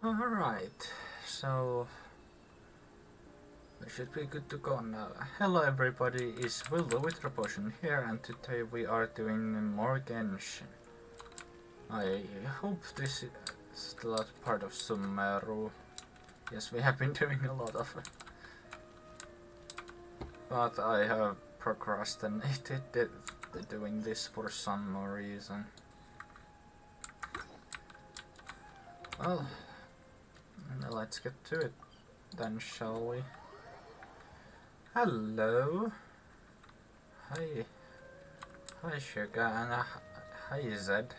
Alright, so we should be good to go now. Hello everybody, it's Willow with Potion here, and today we are doing more Genshin. I hope this is still a part of Sumeru. Yes, we have been doing a lot of it. But I have procrastinated doing this for some reason. Well, let's get to it then, shall we? Hello. Hi. Hi, Sugar, and hi, Zed.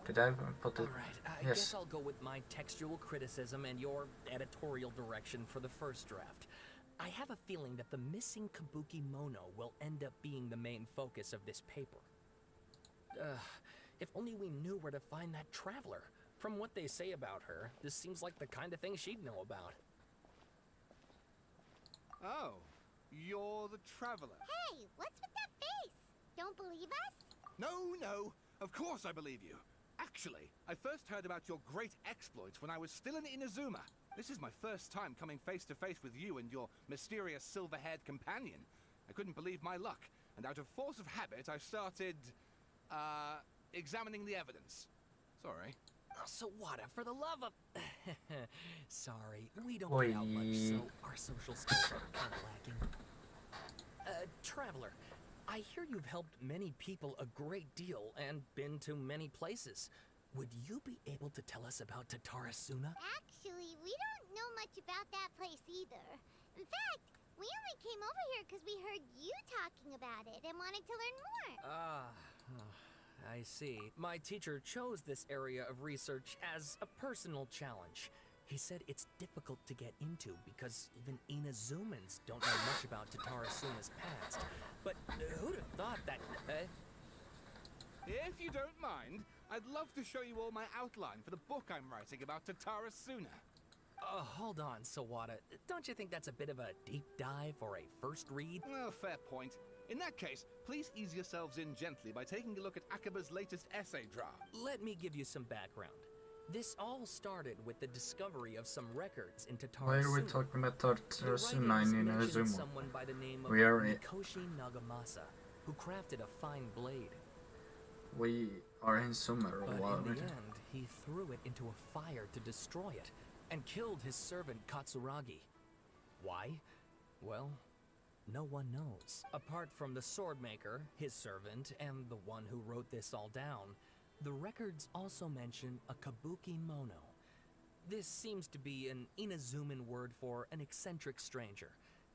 Did I put it? Alright, I guess I'll go with my textual criticism and your editorial direction for the first draft. I have a feeling that the missing Kabuki Mono will end up being the main focus of this paper. If only we knew where to find that traveler. From what they say about her, this seems like the kind of thing she'd know about. Oh, you're the traveler. Hey, what's with that face? Don't believe us? No, of course I believe you. Actually, I first heard about your great exploits when I was still in Inazuma. This is my first time coming face to face with you and your mysterious silver-haired companion. I couldn't believe my luck, and out of force of habit, I started, examining the evidence. Sorry. Oh, so what? For the love of... Sorry, we don't get out much, so our social skills are kind of lacking. Traveler, I hear you've helped many people a great deal and been to many places. Would you be able to tell us about Tatarasuna? Actually, we don't know much about that place either. In fact, we only came over here because we heard you talking about it and wanted to learn more. I see. My teacher chose this area of research as a personal challenge. He said it's difficult to get into because even Inazumans don't know much about Tatarasuna's past. But who'd have thought that... If you don't mind, I'd love to show you all my outline for the book I'm writing about Tatarasuna. Hold on, Sawada. Don't you think that's a bit of a deep dive or a first read? Well, fair point. In that case, please ease yourselves in gently by taking a look at Akaba's latest essay draft. Let me give you some background. This all started with the discovery of some records in Tatarasuna. Why are we talking about Tatarasuna in Inazuma? Someone by the name of We are Mikoshi Nagamasa, who crafted a fine blade. We are in Sumeru But already. in the end, he threw it into a fire to destroy it, and killed his servant Katsuragi. Why? Well, no one knows. Apart from the swordmaker, his servant, and the one who wrote this all down, the records also mention a Kabuki Mono. This seems to be an Inazuman word for an eccentric stranger.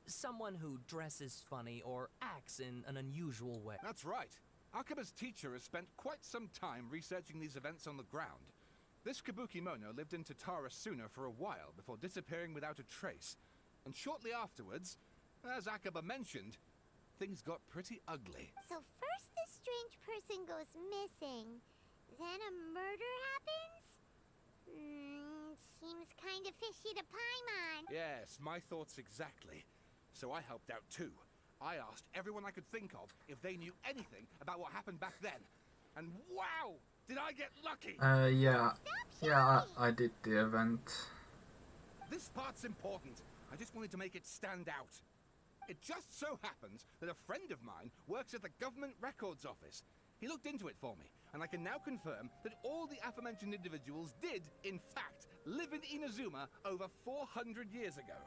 Someone who dresses funny or acts in an unusual way. That's right. Akaba's teacher has spent quite some time researching these events on the ground. This Kabuki Mono lived in Tatarasuna for a while before disappearing without a trace. And shortly afterwards, as Akaba mentioned, things got pretty ugly. So first this strange person goes missing, then a murder happens? Seems kind of fishy to Paimon. Yes, my thoughts exactly. So I helped out too. I asked everyone I could think of if they knew anything about what happened back then. And wow! Did I get lucky? Yeah, I did the event. This part's important. I just wanted to make it stand out. It just so happens that a friend of mine works at the government records office. He looked into it for me, and I can now confirm that all the aforementioned individuals did, in fact, live in Inazuma over 400 years ago.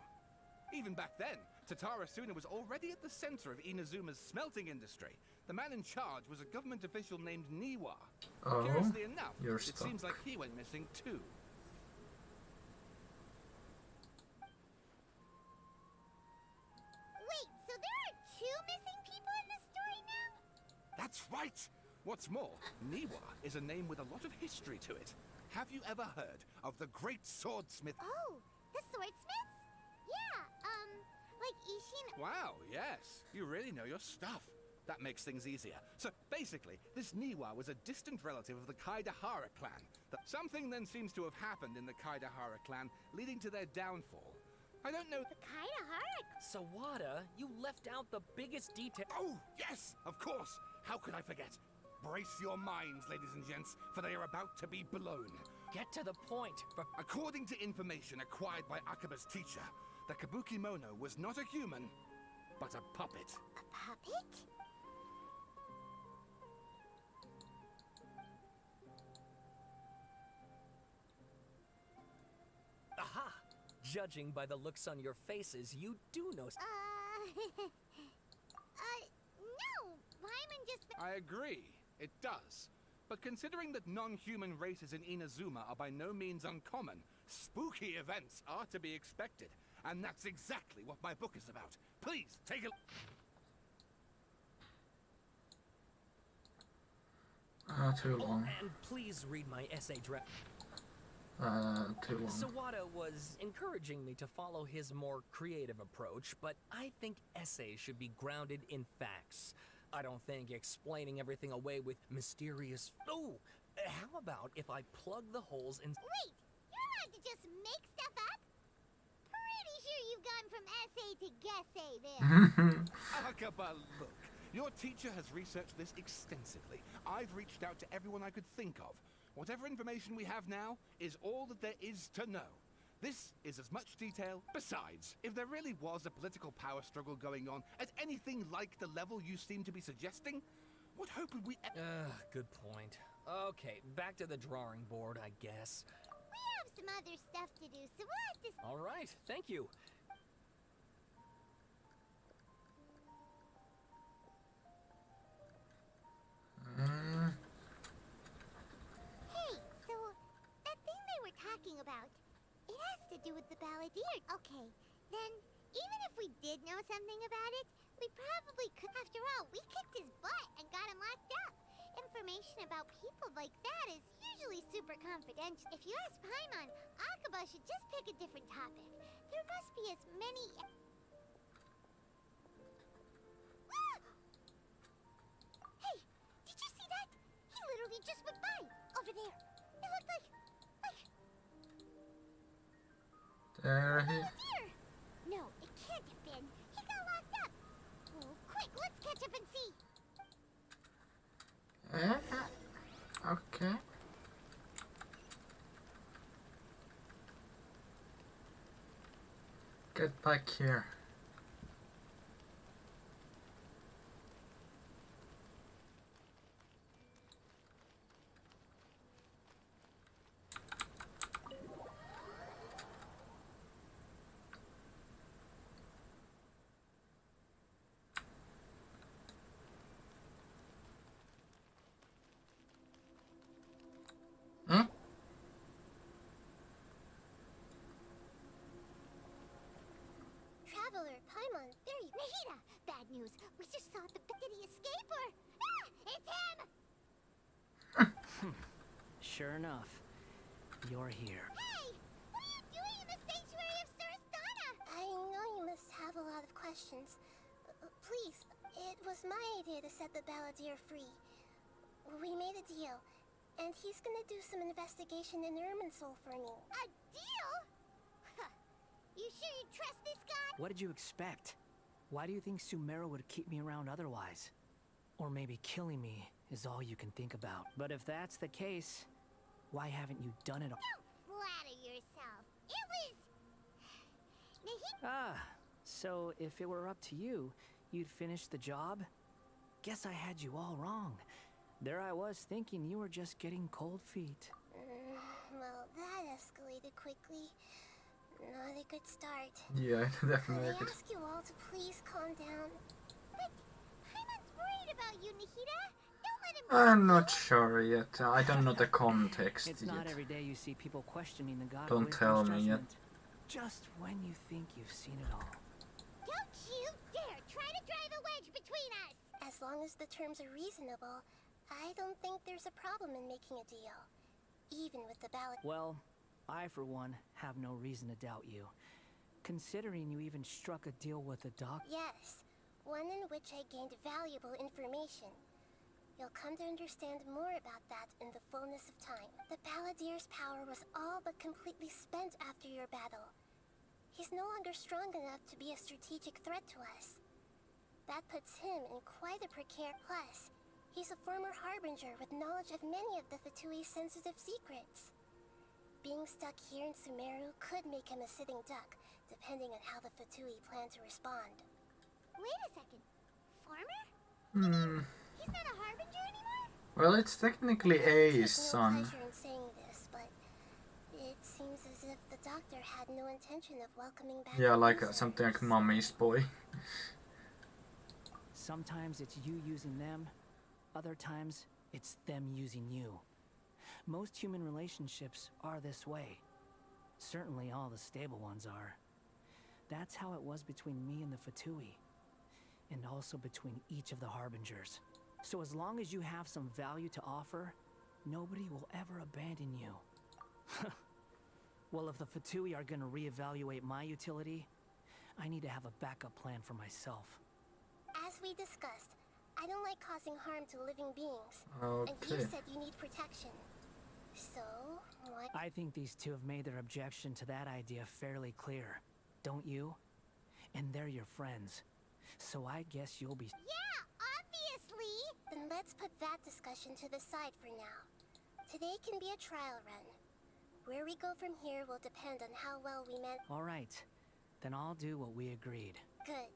Even back then, Tatarasuna was already at the center of Inazuma's smelting industry. The man in charge was a government official named Niwa. Oh, Curiously enough, you're it stuck. seems like he went missing too. Wait, so there are two missing people in this story now? That's right! What's more, Niwa is a name with a lot of history to it. Have you ever heard of the great swordsmith? Oh, the swordsmiths? Yeah, like Ishin... Wow, yes. You really know your stuff. That makes things easier. So basically, this Niwa was a distant relative of the Kaidahara clan. Something then seems to have happened in the Kaidahara clan, leading to their downfall. I don't know... The Kaidahara... Sawada, you left out the biggest detail. Oh, yes, of course. How could I forget? Brace your minds, ladies and gents, for they are about to be blown. Get to the point. According to information acquired by Akaba's teacher, the Kabuki Mono was not a human, but a puppet. A puppet? Aha! Judging by the looks on your faces, you do know. No. Paimon just. I agree, it does. But considering that non-human races in Inazuma are by no means uncommon, spooky events are to be expected. And that's exactly what my book is about. Please, take a... Too long. And please read my essay draft. Too long. Sawada was encouraging me to follow his more creative approach, but I think essays should be grounded in facts. I don't think explaining everything away with mysterious... Oh! How about if I plug the holes in... Wait! You're allowed to just make stuff up? Pretty sure you've gone from essay to guessay there. Akaba, look. Your teacher has researched this extensively. I've reached out to everyone I could think of. Whatever information we have now is all that there is to know. This is as much detail. Besides, if there really was a political power struggle going on at anything like the level you seem to be suggesting, what hope would we... Good point. Okay, back to the drawing board, I guess. We have some other stuff to do, so we'll have to... All right, thank you. Hey, so that thing they were talking about, it has to do with the balladeer. Okay, then even if we did know something about it, we probably could. After all, we kicked his butt and got him locked up. Information about people like that is usually super confidential. If you ask Paimon, Akaba should just pick a different topic. There must be as many... Hey, did you see that? He literally just went by, over there. It looked like... There he... Deer! No, it can't have been. He got locked up. Oh, quick, let's catch up and see. Okay. Get back here. Traveler, Paimon, there you... Nahida! Bad news. We just saw the... Did he escape or... Ah! It's him! Sure enough, you're here. Hey! What are you doing in the sanctuary of Surasthana? I know you must have a lot of questions. Please, it was my idea to set the balladeer free. We made a deal, and he's gonna do some investigation in Irminsul for me. A deal? Huh. You sure you trust this guy? What did you expect? Why do you think Sumeru would keep me around otherwise? Or maybe killing me is all you can think about. But if that's the case, why haven't you done it all? Don't flatter yourself. It was... Nahida... Ah, so if it were up to you, you'd finish the job? Guess I had you all wrong. There I was thinking you were just getting cold feet. Well, that escalated quickly. Not a good start. Yeah, definitely. I ask you all to please calm down. But Paimon's worried about you, Nahida. Don't let him... I'm not sure yet. I don't know the context It's yet. not every day you see people questioning the god Don't of tell wisdom's me yet. judgment. Just when you think you've seen it all. Don't you dare try to drive a wedge between us! As long as the terms are reasonable, I don't think there's a problem in making a deal. Even with the ballot... Well, I, for one, have no reason to doubt you. Considering you even struck a deal with the doc... Yes, one in which I gained valuable information. You'll come to understand more about that in the fullness of time. The Balladeer's power was all but completely spent after your battle. He's no longer strong enough to be a strategic threat to us. That puts him in quite a precarious... Plus, He's a former harbinger with knowledge of many of the Fatui's sensitive secrets. Being stuck here in Sumeru could make him a sitting duck, depending on how the Fatui plan to respond. Wait a second. Farmer? He's not a harbinger anymore? Well, it's technically A's son. I take no pleasure in saying this, but it seems as if the doctor had no intention of welcoming back. Yeah, like users. something like Mommy's boy. Sometimes it's you using them, other times it's them using you. Most human relationships are this way. Certainly all the stable ones are. That's how it was between me and the Fatui. And also between each of the Harbingers. So as long as you have some value to offer, nobody will ever abandon you. Well, if the Fatui are gonna reevaluate my utility, I need to have a backup plan for myself. As we discussed, I don't like causing harm to living beings. And you Okay. said you need protection. So, what? I think these two have made their objection to that idea fairly clear, don't you? And they're your friends. So I guess you'll be... Yeah, obviously! Then let's put that discussion to the side for now. Today can be a trial run. Where we go from here will depend on how well we met. All right. Then I'll do what we agreed. Good.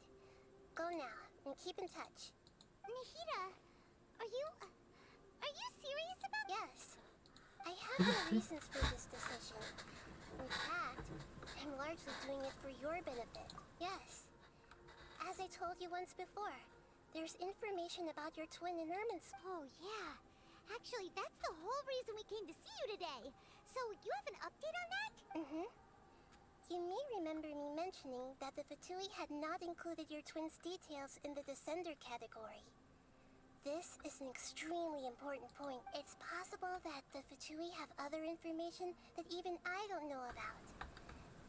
Go now, and keep in touch. Nahida, are you serious about Yes. I have no reasons for this decision. In fact, I'm largely doing it for your benefit. Yes. As I told you once before, there's information about your twin in Ermin's. Oh, yeah. Actually, that's the whole reason we came to see you today. So, you have an update on that? Mm-hmm. You may remember me mentioning that the Fatui had not included your twin's details in the Descender category. This is an extremely important point. It's possible that the Fatui have other information that even I don't know about.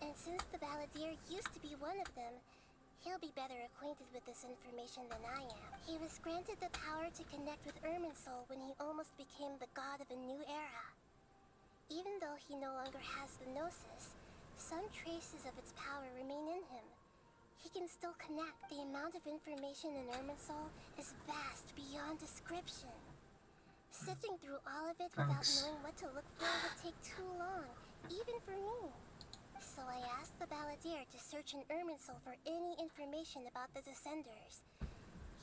And since the Balladeer used to be one of them, he'll be better acquainted with this information than I am. He was granted the power to connect with Erminsoul when he almost became the god of a new era. Even though he no longer has the Gnosis, some traces of its power remain in him. He can still connect. The amount of information in Erminsoul is vast beyond description. Sifting through all of it without knowing what to look for would take too long, even for me. So I asked the Balladeer to search in Erminsoul for any information about the Descenders.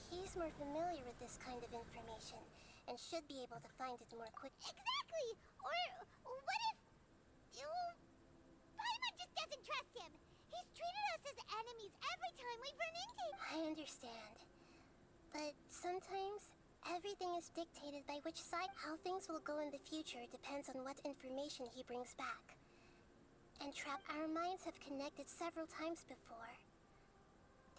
He's more familiar with this kind of information, and should be able to find it more quickly. Exactly! Or what if... Paimon just doesn't trust him! He's treated us as enemies every time we've run into him! I understand. But sometimes, everything is dictated by which side. How things will go in the future depends on what information he brings back. And our minds have connected several times before.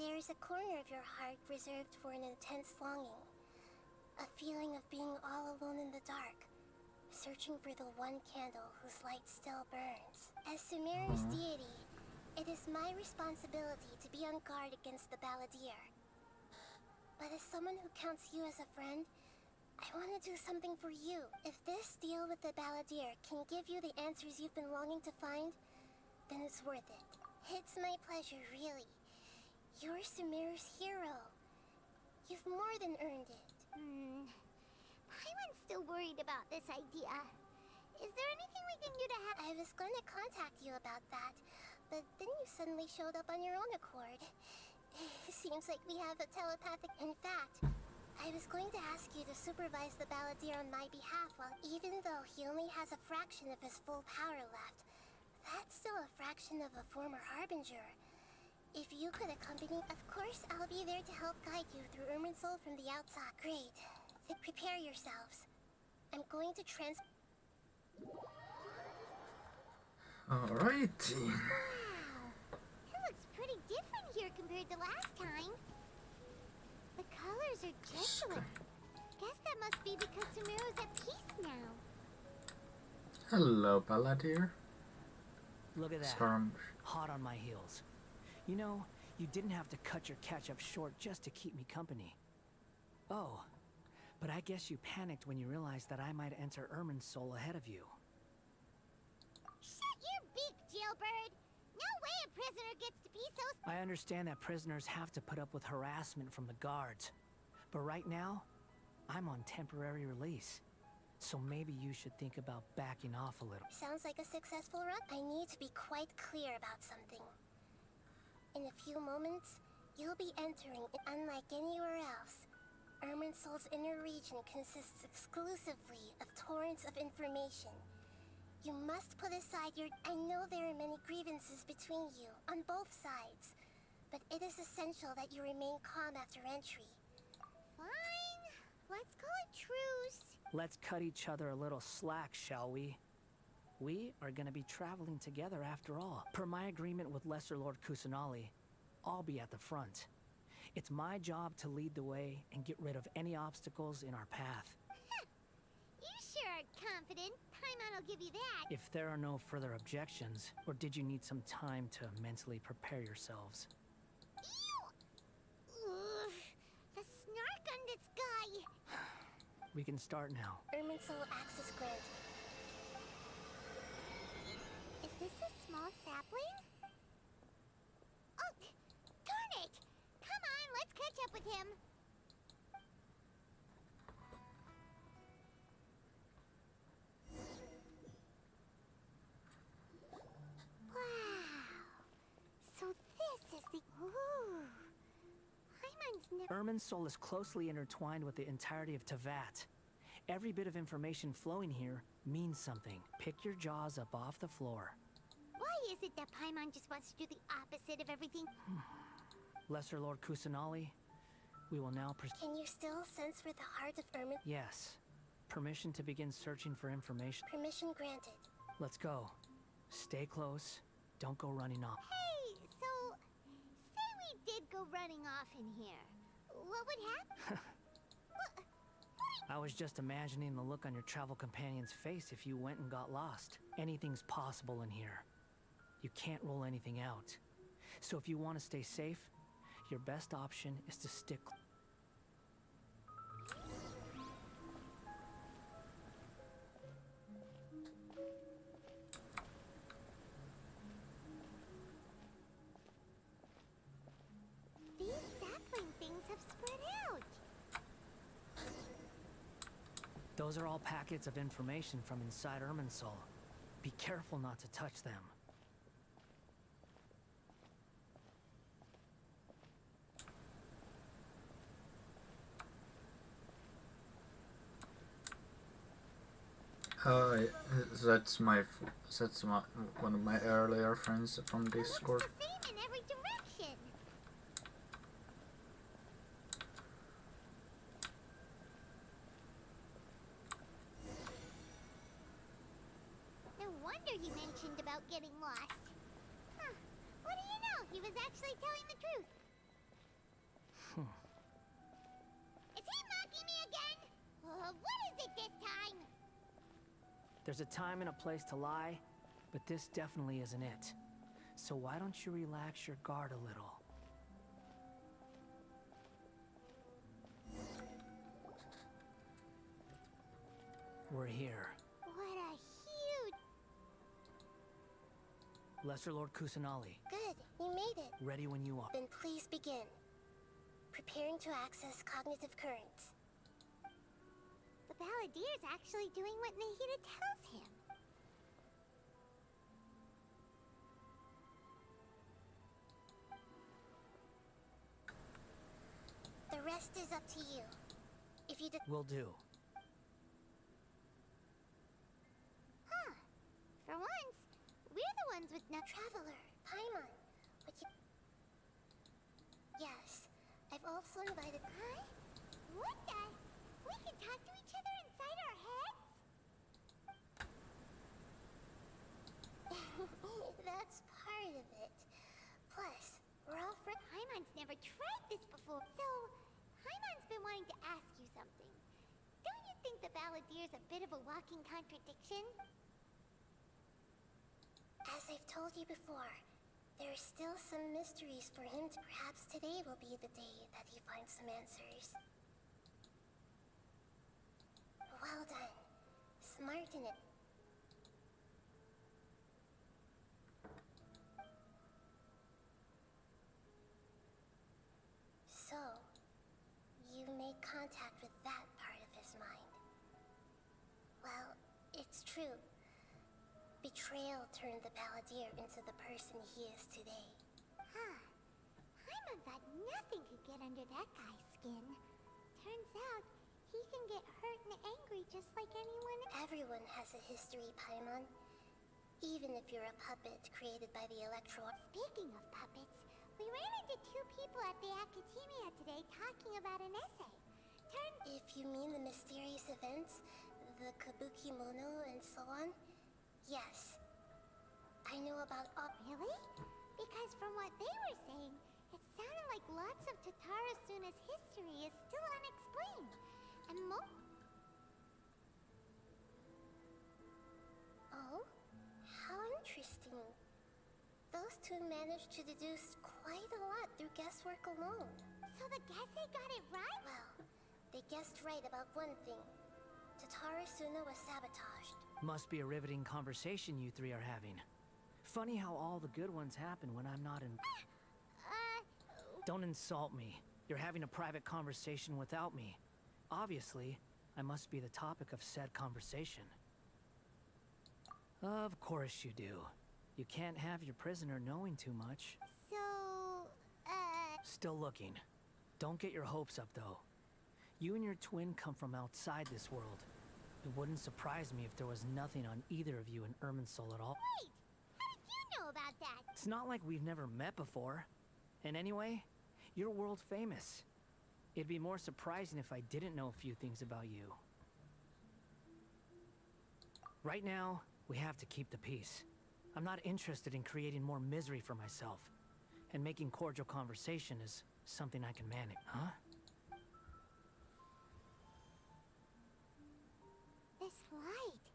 There is a corner of your heart reserved for an intense longing. A feeling of being all alone in the dark, searching for the one candle whose light still burns. As Sumeru's deity, it is my responsibility to be on guard against the Balladeer. But as someone who counts you as a friend, I want to do something for you. If this deal with the Balladeer can give you the answers you've been longing to find, then it's worth it. It's my pleasure, really. You're Sumeru's hero. You've more than earned it. Paimon's still worried about this idea. Is there anything we can do to help? I was going to contact you about that, but then you suddenly showed up on your own accord. Seems like we have a telepathic... In fact, I was going to ask you to supervise the Balladeer on my behalf, while even though he only has a fraction of his full power left, that's still a fraction of a former Harbinger. If you could accompany... Of course, I'll be there to help guide you through Erminsoul from the outside. Great. Then prepare yourselves. I'm going to Alrighty. Wow! It looks pretty different here compared to last time. The colors are gentler. Guess that must be because Sumeru's at peace now. Hello, Balladeer. Look at that. Storm. Hot on my heels. You know, you didn't have to cut your catch-up short just to keep me company. Oh, but I guess you panicked when you realized that I might enter Erminsoul ahead of you. Shut your beak, jailbird! No way a prisoner gets to be so... I understand that prisoners have to put up with harassment from the guards. But right now, I'm on temporary release. So maybe you should think about backing off a little. Sounds like a successful run. I need to be quite clear about something. In a few moments, you'll be entering, unlike anywhere else. Irminsol's inner region consists exclusively of torrents of information. You must put aside your... I know there are many grievances between you, on both sides. But it is essential that you remain calm after entry. Fine. Let's call it truce. Let's cut each other a little slack, shall we? We are gonna be traveling together after all. Per my agreement with Lesser Lord Kusanali, I'll be at the front. It's my job to lead the way and get rid of any obstacles in our path. You sure are confident. Paimon will give you that. If there are no further objections, or did you need some time to mentally prepare yourselves? Ew! Ugh, the snark on this guy. We can start now. Irminsol access granted. Is this a small sapling? Oh, darn it! Come on, let's catch up with him. Wow. So this is the... Ooh. Paimon's never... Irminsul is closely intertwined with the entirety of Teyvat. Every bit of information flowing here means something. Pick your jaws up off the floor. Why is it that Paimon just wants to do the opposite of everything? Lesser Lord Kusanali, we will now Can you still sense where the heart of Irmin... Yes. Permission to begin searching for information. Permission granted. Let's go. Stay close. Don't go running off. Hey, so... Say we did go running off in here. What would happen? I was just imagining the look on your travel companion's face if you went and got lost. Anything's possible in here. You can't rule anything out. So if you want to stay safe, your best option is to stick... These sapling things have spread out. Those are all packets of information from inside Irminsul. Be careful not to touch them. That's one of my earlier friends from Discord. It looks the same in every direction. No wonder he mentioned about getting lost. Huh. What do you know? He was actually telling the truth. Is he mocking me again? What is it this time? There's a time and a place to lie, but this definitely isn't it. So why don't you relax your guard a little? We're here. What a huge... Lesser Lord Kusanali, Good, you made it. ready when you are. Then please begin. Preparing to access cognitive currents. The Balladeer's actually doing what Nahida tells him. The rest is up to you. If you Will do. Huh. For once, we're the ones with no... Traveler, Paimon, would you... Yes, I've also invited... Huh? What the... We can talk to each other inside our heads? That's part of it. Plus, we're all friends. Paimon's never tried this before. So, Paimon's been wanting to ask you something. Don't you think the Balladeer's a bit of a walking contradiction? As I've told you before, there are still some mysteries for him to... Perhaps today will be the day that he finds some answers. Well done. Smart in it. So, you made contact with that part of true. Betrayal turned the Balladeer into the person he is today. Huh. Paimon thought nothing could get under that guy's skin. Turns out, he can get hurt and angry just like anyone else. Everyone has a history, Paimon. Even if you're a puppet created by the Electro... Speaking of puppets, we ran into two people at the Academia today talking about an essay. If you mean the mysterious events, the Kabuki Mono and so on, yes. I know about Really? Because from what they were saying, it sounded like lots of Tatara Suna's history is still unexplained. And Oh? How interesting. Those two managed to deduce quite a lot through guesswork alone. So the Gase got it right? Well, they guessed right about one thing. Tatara Suna was sabotaged. Must be a riveting conversation you three are having. Funny how all the good ones happen when I'm not in... Don't insult me. You're having a private conversation without me. Obviously, I must be the topic of said conversation. Of course you do. You can't have your prisoner knowing too much. So, Still looking. Don't get your hopes up, though. You and your twin come from outside this world. It wouldn't surprise me if there was nothing on either of you in Irminsul at all. wait! How did you know about that? It's not like we've never met before. And anyway, you're world famous. It'd be more surprising if I didn't know a few things about you. Right now, we have to keep the peace. I'm not interested in creating more misery for myself. And making cordial conversation is something I can manage, huh? This light.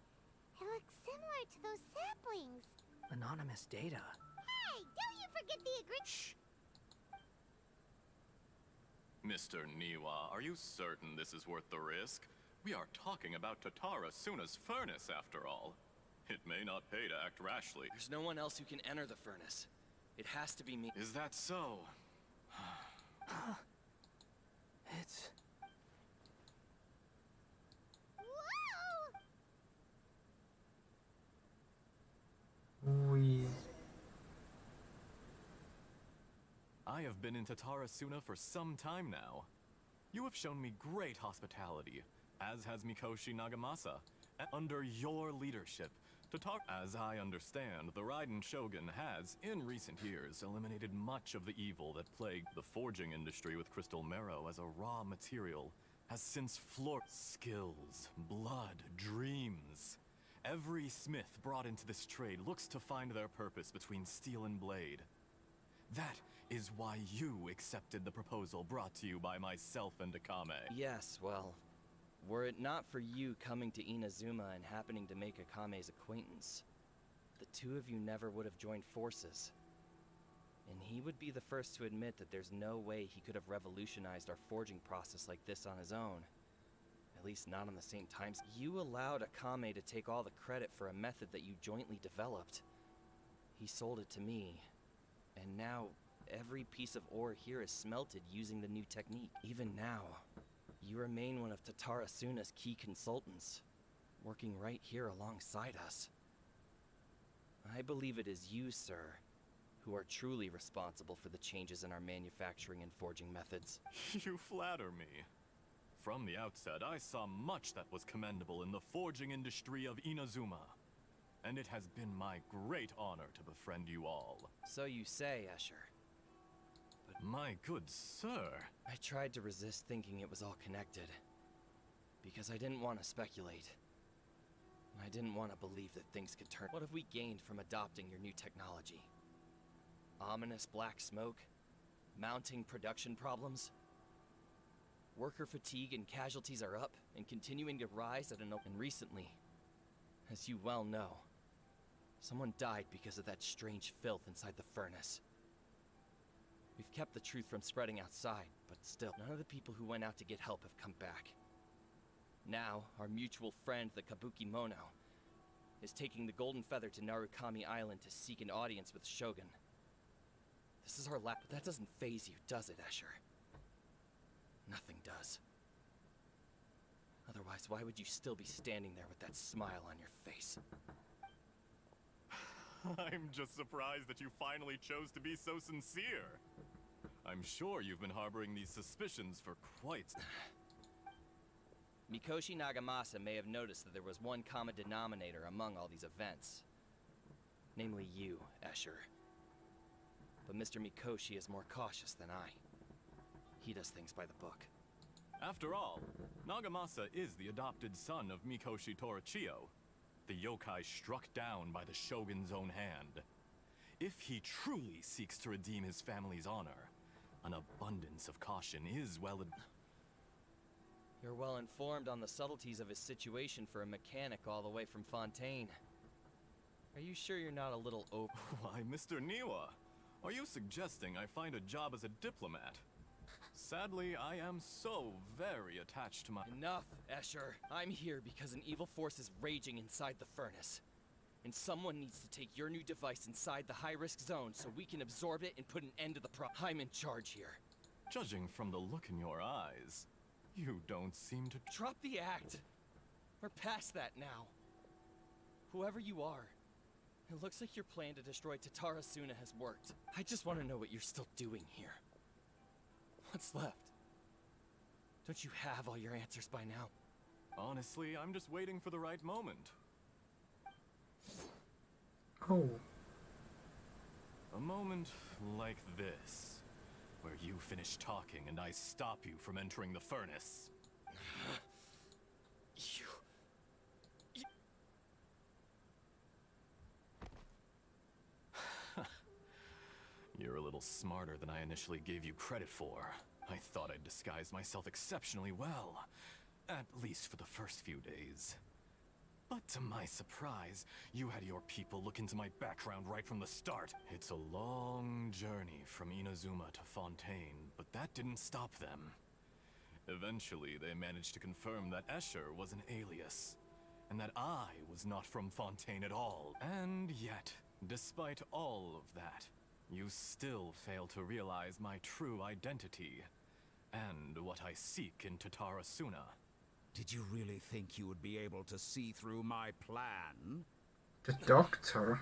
It looks similar to those saplings. Anonymous data. Hey, don't you forget the agreement. Shh. Mr. Niwa, are you certain this is worth the risk? We are talking about Tatara Suna's furnace, after all. It may not pay to act rashly. There's no one else who can enter the furnace. It has to be me. Is that so? It's... Whoa! We... I have been in Tatara Suna for some time now. You have shown me great hospitality, as has Mikoshi Nagamasa. And under your leadership, as I understand, the Raiden Shogun has, in recent years, eliminated much of the evil that plagued the forging industry with crystal marrow as a raw material, has since floored skills, blood, dreams. Every smith brought into this trade looks to find their purpose between steel and blade. That is why you accepted the proposal brought to you by myself and Akame. Yes, well, were it not for you coming to Inazuma and happening to make Akame's acquaintance, the two of you never would have joined forces. And he would be the first to admit that there's no way he could have revolutionized our forging process like this on his own. At least not on the same time. You allowed Akame to take all the credit for a method that you jointly developed. He sold it to me, and now every piece of ore here is smelted using the new technique. Even now, you remain one of Tatara Suna's key consultants, working right here alongside us. I believe it is you, sir, who are truly responsible for the changes in our manufacturing and forging methods. You flatter me. From the outset, I saw much that was commendable in the forging industry of Inazuma. And it has been my great honor to befriend you all. So you say, Escher. But My good sir. I tried to resist thinking it was all connected. Because I didn't want to speculate. And I didn't want to believe that things could turn. What have we gained from adopting your new technology? Ominous black smoke? Mounting production problems? Worker fatigue and casualties are up and continuing to rise at an and recently, as you well know, someone died because of that strange filth inside the furnace. We've kept the truth from spreading outside, but still, none of the people who went out to get help have come back. Now, our mutual friend, the Kabuki Mono, is taking the Golden Feather to Narukami Island to seek an audience with the Shogun. This is our last, but that doesn't faze you, does it, Escher? Nothing does. Otherwise, why would you still be standing there with that smile on your face? I'm just surprised that you finally chose to be so sincere. I'm sure you've been harboring these suspicions for quite... Mikoshi Nagamasa may have noticed that there was one common denominator among all these events. Namely you, Escher. But Mr. Mikoshi is more cautious than I. He does things by the book. After all, Nagamasa is the adopted son of Mikoshi Torichio, the yokai struck down by the Shogun's own hand. If he truly seeks to redeem his family's honor, an abundance of caution is You're well informed on the subtleties of his situation for a mechanic all the way from Fontaine. Are you sure you're not a little over... Why, Mr. Niwa, are you suggesting I find a job as a diplomat? Sadly, I am so very attached to my... Enough, Escher. I'm here because an evil force is raging inside the furnace. And someone needs to take your new device inside the high-risk zone so we can absorb it and put an end to the I'm in charge here. Judging from the look in your eyes, you don't seem to... Drop the act! We're past that now. Whoever you are, it looks like your plan to destroy Tatarasuna has worked. I just want to know what you're still doing here. What's left? Don't you have all your answers by now? Honestly, I'm just waiting for the right moment. Oh. A moment like this, where you finish talking and I stop you from entering the furnace. You... You're a little smarter than I initially gave you credit for. I thought I'd disguised myself exceptionally well, at least for the first few days. But to my surprise, you had your people look into my background right from the start. It's a long journey from Inazuma to Fontaine, but that didn't stop them. Eventually, they managed to confirm that Escher was an alias, and that I was not from Fontaine at all. And yet, despite all of that, you still fail to realize my true identity, and what I seek in Tatarasuna. Did you really think you would be able to see through my plan? The doctor?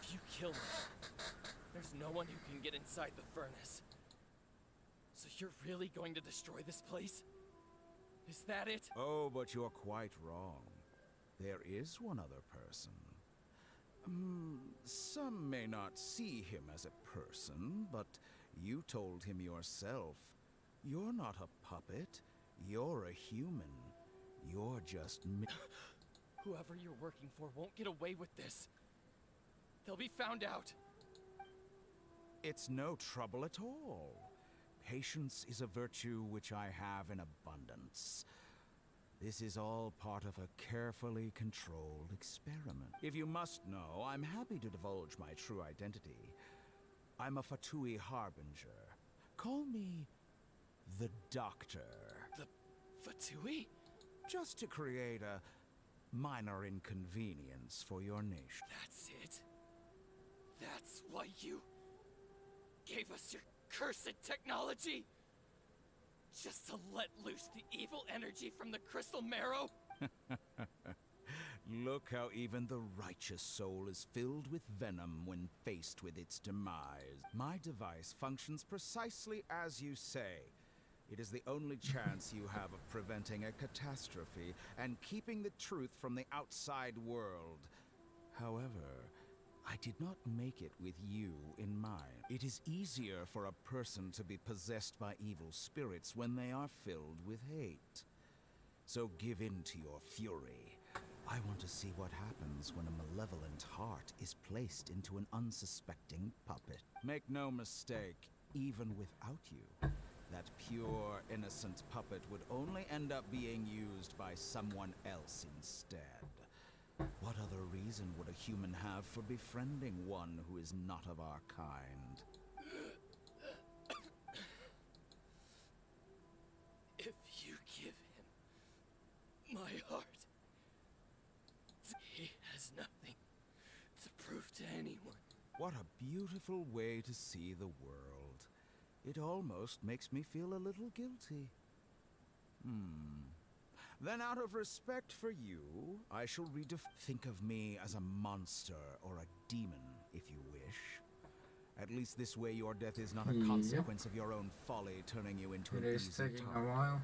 If you kill me, there's no one who can get inside the furnace. So you're really going to destroy this place? Is that it? Oh, but you're quite wrong. There is one other person. Some may not see him as a person, but you told him yourself. You're not a puppet. You're a human. You're just Whoever you're working for won't get away with this. They'll be found out. It's no trouble at all. Patience is a virtue which I have in abundance. This is all part of a carefully controlled experiment. If you must know, I'm happy to divulge my true identity. I'm a Fatui Harbinger. Call me the Doctor. The Fatui? Just to create a minor inconvenience for your nation. That's it? That's why you gave us your cursed technology? Just to let loose the evil energy from the crystal marrow? Look how even the righteous soul is filled with venom when faced with its demise. My device functions precisely as you say. It is the only chance you have of preventing a catastrophe and keeping the truth from the outside world. However, I did not make it with you in mind. It is easier for a person to be possessed by evil spirits when they are filled with hate. So give in to your fury. I want to see what happens when a malevolent heart is placed into an unsuspecting puppet. Make no mistake, even without you, that pure, innocent puppet would only end up being used by someone else instead. What other reason would a human have for befriending one who is not of our kind? If you give him my heart, he has nothing to prove to anyone. What a beautiful way to see the world. It almost makes me feel a little guilty. Then out of respect for you, I shall think of me as a monster or a demon, if you wish. At least this way your death is not a Yep. consequence of your own folly turning you into It an is easy taking a target. while.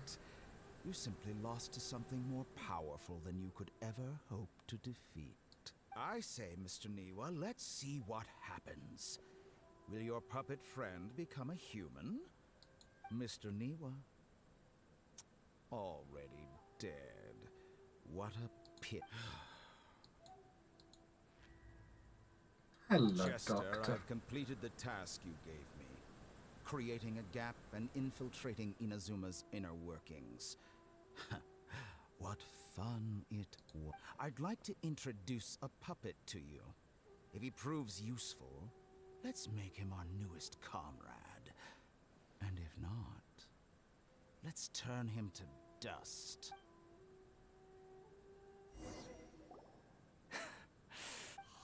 You simply lost to something more powerful than you could ever hope to defeat. I say, Mr. Niwa, let's see what happens. Will your puppet friend become a human? Mr. Niwa? Already dead. What a pit. Hello, Chester, Doctor. I've completed the task you gave me. Creating a gap and infiltrating Inazuma's inner workings. What fun it was. I'd like to introduce a puppet to you. If he proves useful, let's make him our newest comrade. And if not, let's turn him to dust.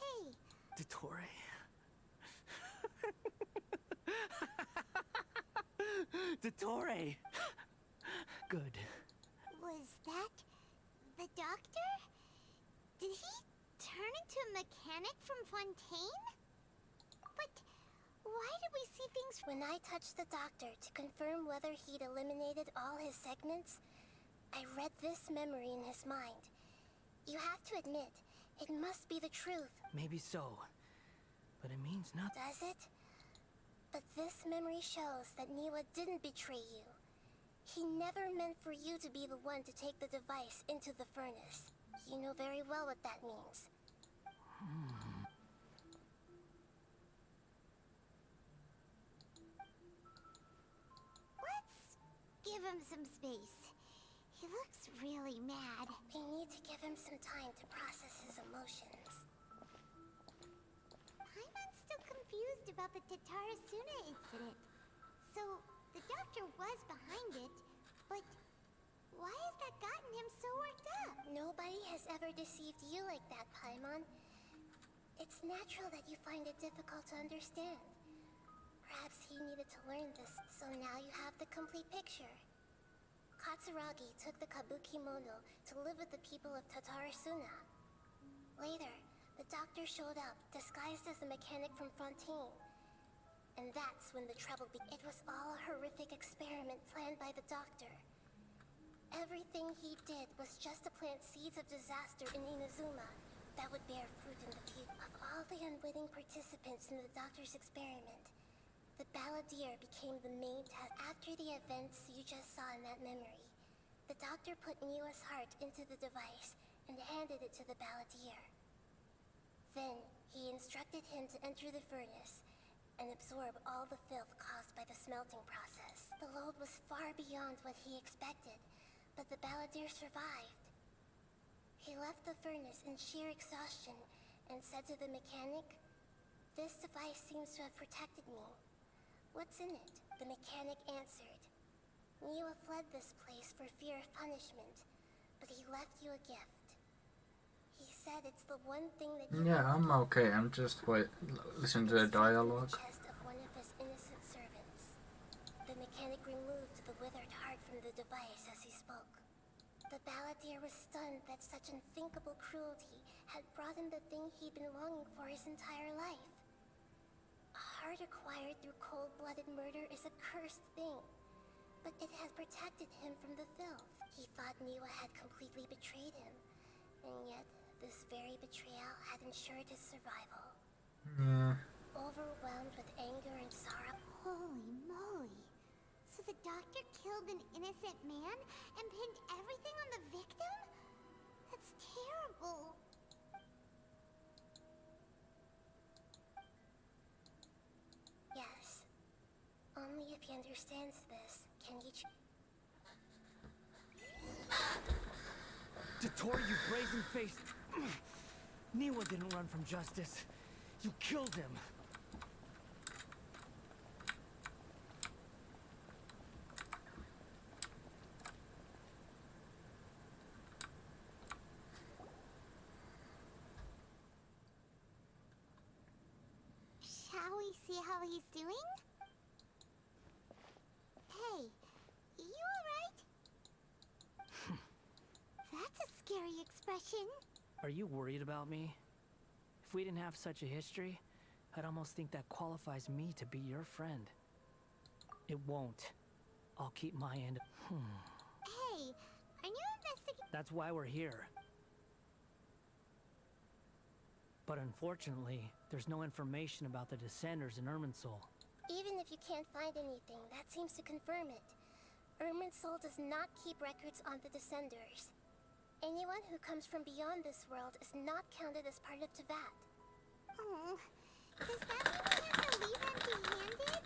Hey, Dottore. Dottore! Good. was that the doctor? Did he turn into a mechanic from Fontaine? But why did we see things? When I touched the doctor to confirm whether he'd eliminated all his segments, I read this memory in his mind. You have to admit, it must be the truth. Maybe so. But it means nothing. Does it? But this memory shows that Niwa didn't betray you. He never meant for you to be the one to take the device into the furnace. You know very well what that means. Let's give him some space. He looks really mad. We need to give him some time to process his emotions. Paimon's still confused about the Tatarasuna incident. So, the doctor was behind it, but why has that gotten him so worked up? Nobody has ever deceived you like that, Paimon. It's natural that you find it difficult to understand. Perhaps he needed to learn this, so now you have the complete picture. Katsuragi took the Kabuki Mono to live with the people of Tatarasuna. Later, the doctor showed up, disguised as a mechanic from Fontaine. And that's when the trouble began. It was all a horrific experiment planned by the doctor. Everything he did was just to plant seeds of disaster in Inazuma that would bear fruit in the future. Of all the unwitting participants in the doctor's experiment, the balladeer became the main task. After the events you just saw in that memory, the doctor put Niwa's heart into the device and handed it to the balladeer. Then, he instructed him to enter the furnace and absorb all the filth caused by the smelting process. The load was far beyond what he expected, but the balladeer survived. He left the furnace in sheer exhaustion and said to the mechanic, "This device seems to have protected me. What's in it?" The mechanic answered, "Niwa fled this place for fear of punishment, but he left you a gift. He said it's the one thing that you Yeah, I'm okay. I'm just listen to the dialogue. chest of one of his innocent servants." The mechanic removed the withered heart from the device as he spoke. The balladeer was stunned that such unthinkable cruelty had brought him the thing he'd been longing for his entire life. A heart acquired through cold-blooded murder is a cursed thing, but it had protected him from the filth. He thought Niwa had completely betrayed him, and yet this very betrayal had ensured his survival. Yeah. Overwhelmed with anger and sorrow, Holy moly. So the doctor killed an innocent man and pinned everything on the victim? That's terrible. yes. Only if he understands this can he Dottore, you brazen-faced... Niwa didn't run from justice. You killed him. Shall we see how he's doing? Hey, you alright? scary expression. Are you worried about me? If we didn't have such a history, I'd almost think that qualifies me to be your friend. It won't. I'll keep my end. Hey, are you investigating? That's why we're here. But unfortunately, there's no information about the Descenders in Irminsul. Even if you can't find anything, that seems to confirm it. Irminsul does not keep records on the Descenders. Anyone who comes from beyond this world is not counted as part of Teyvat. Oh, does that mean we have to leave empty-handed?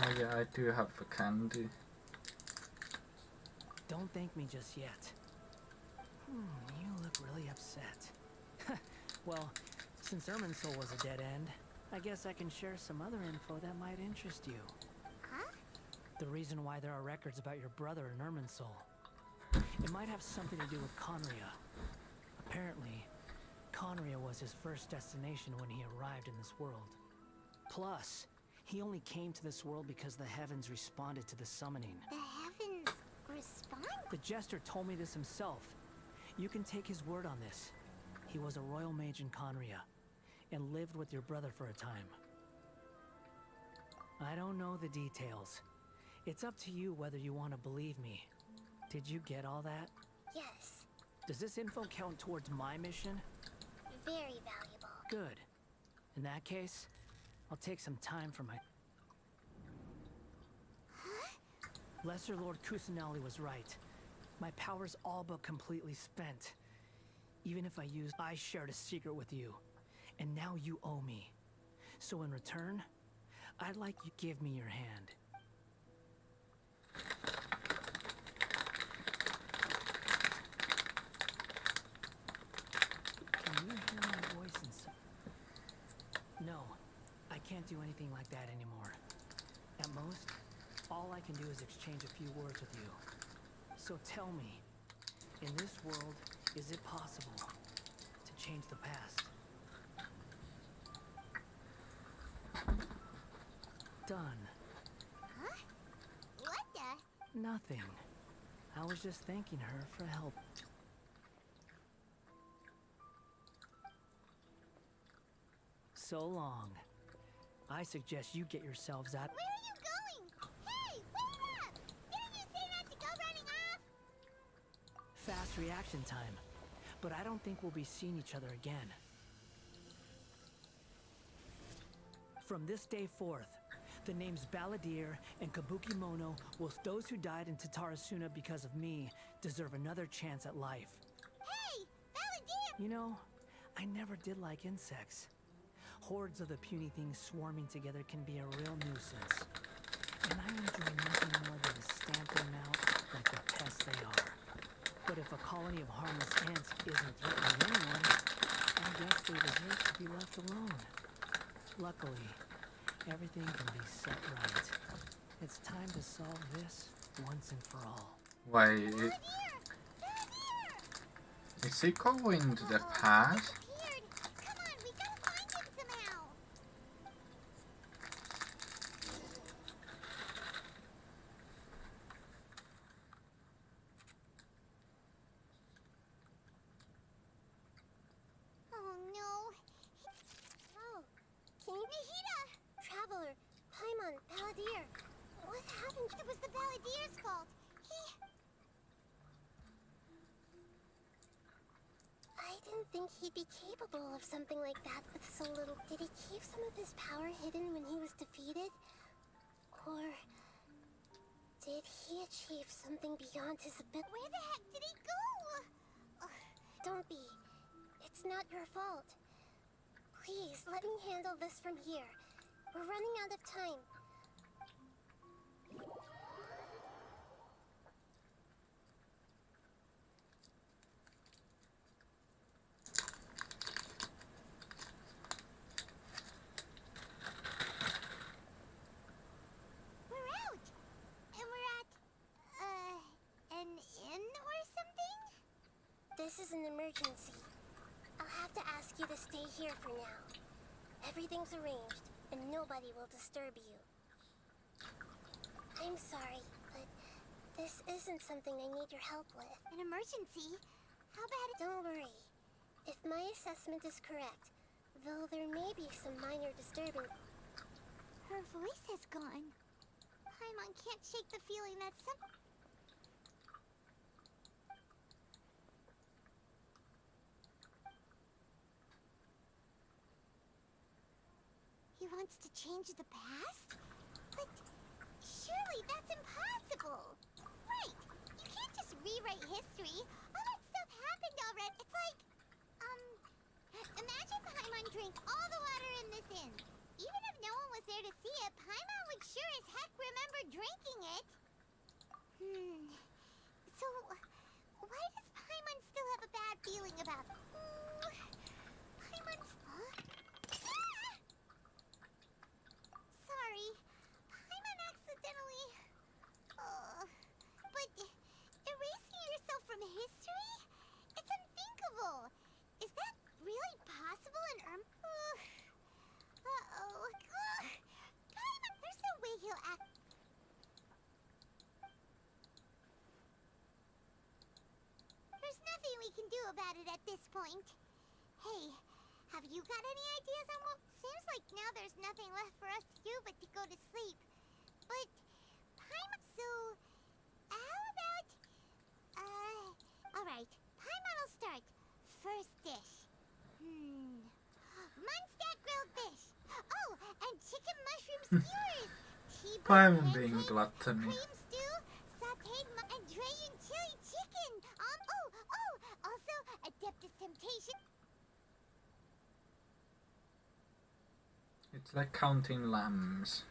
Oh yeah, I do have a candy. Don't thank me just yet. You look really upset. Well, since Irminsul was a dead end, I guess I can share some other info that might interest you. Huh? The reason why there are records about your brother in Irminsul. It might have something to do with Conria. Apparently, Conria was his first destination when he arrived in this world. Plus, he only came to this world because the heavens responded to the summoning. The heavens respond? The Jester told me this himself. You can take his word on this. He was a royal mage in Conria, and lived with your brother for a time. I don't know the details. It's up to you whether you want to believe me. Did you get all that? Yes, Does this info count towards my mission? very valuable. Good. In that case, I'll take some time for my... Lesser Lord Kusanali was right. My power's all but completely spent. Even if I shared a secret with you. And now you owe me. So in return, I'd like you to give me your hand. Can you hear my voice inside? No, I can't do anything like that anymore. At most, all I can do is exchange a few words with you. So tell me, in this world, is it possible to change the past? Done. Huh? What the? Nothing. I was just thanking her for help. So long. I suggest you get yourselves out. Where are you going? Hey, wait up! Didn't you say not to go running off? Fast reaction time. But I don't think we'll be seeing each other again. From this day forth, the names Balladeer and Kabukimono, whilst those who died in Tatarasuna because of me deserve another chance at life. Hey, Balladeer! You know, I never did like insects. Hordes of the puny things swarming together can be a real nuisance. And I enjoy nothing more than to stamp them out like the pests they are. But if a colony of harmless ants isn't threatening anyone, I guess they deserve to be left alone. Luckily, everything can be set right. It's time to solve this once and for all. Why, Balladeer! is he going to the past? Disappeared. Come on, we gotta find him somehow. Oh no. Oh, can you... Nahida! Traveler, Paimon, Balladeer, what happened? It was the Balladeer's fault. I didn't think he'd be capable of something like that with so little. Did he keep some of his power hidden when he was defeated? Or did he achieve something beyond his ability? Where the heck did he go? Don't be. It's not your fault. Please, let me handle this from here. We're running out of time. We're out! And we're at, an inn or something? This is an emergency. I'll have to ask you to stay here for now. Everything's arranged, and nobody will disturb you. I'm sorry, but this isn't something I need your help with. An emergency? How about it? Don't worry. If my assessment is correct, though there may be some minor disturbance. Her voice has gone. Paimon can't shake the feeling that he wants to change the past? But surely that's impossible! Right! You can't just rewrite history! All that stuff happened already! It's like, imagine Paimon drank all the water in this inn. Even if no one was there to see it, Paimon would sure as heck remember drinking it. So, why does Paimon still have a bad feeling about it? Paimon's... Huh? Ah! Sorry. Paimon accidentally... but erasing yourself from history? It's unthinkable. Is that really possible in Uh-oh. Paimon, there's no way he'll act... There's nothing we can do about it at this point. Hey, have you got any ideas on what... Seems like now there's nothing left for us to do but to go to sleep. But, Paimon... So, how about... Alright, Paimon will start. First dish. Munstack grilled fish. Oh, and chicken mushroom skewers. Paimon being gluttony. Cream stew, sauteed and Dragon chili chicken. Also Adeptus Temptation. It's like counting lambs.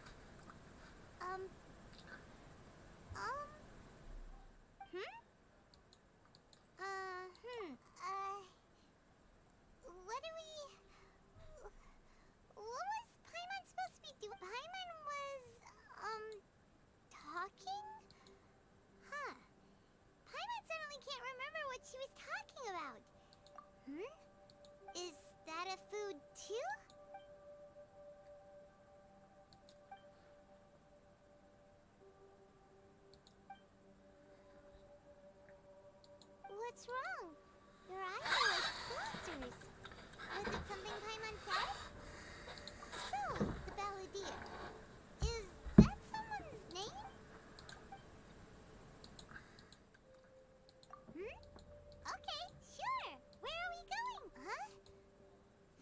What do we... What was Paimon supposed to be doing? Paimon was, talking? Huh. Paimon suddenly can't remember what she was talking about. Is that a food too? What's wrong? Your eyes are like saucers. Was it something Paimon said? So, the balladeer. Is that someone's name? Okay, sure. Where are we going? Huh?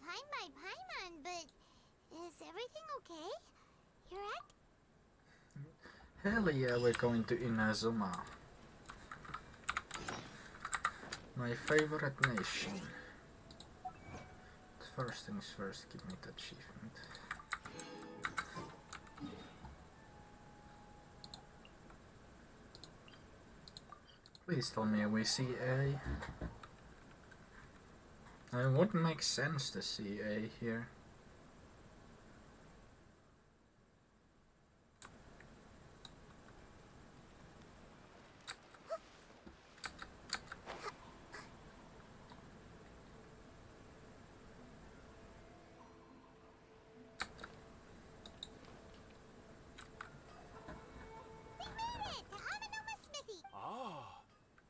Fine by Paimon, but is everything okay? You're at... Hell yeah, we're going to Inazuma. My favorite nation. First things first, give me the achievement. Please tell me we see A. It wouldn't make sense to see A here.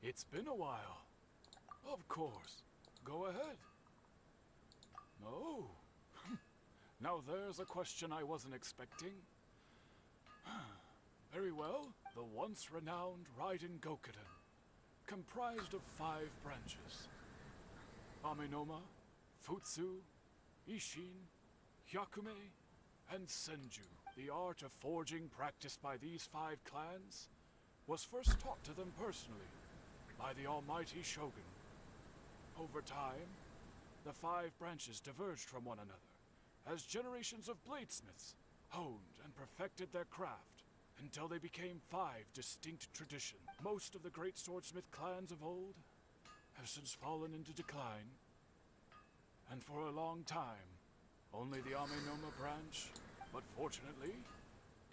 It's been a while. Of course. Go ahead. Oh. Now there's a question I wasn't expecting. Very well. The once renowned Raiden Gokuden, comprised of 5 branches. Amenoma, Futsu, Ishin, Hyakume, and Senju. The art of forging practiced by these 5 clans was first taught to them personally by the almighty Shogun. Over time, the 5 branches diverged from one another as generations of bladesmiths honed and perfected their craft until they became 5 distinct traditions. Most of the great swordsmith clans of old have since fallen into decline, and for a long time, only the Amenoma branch, but fortunately,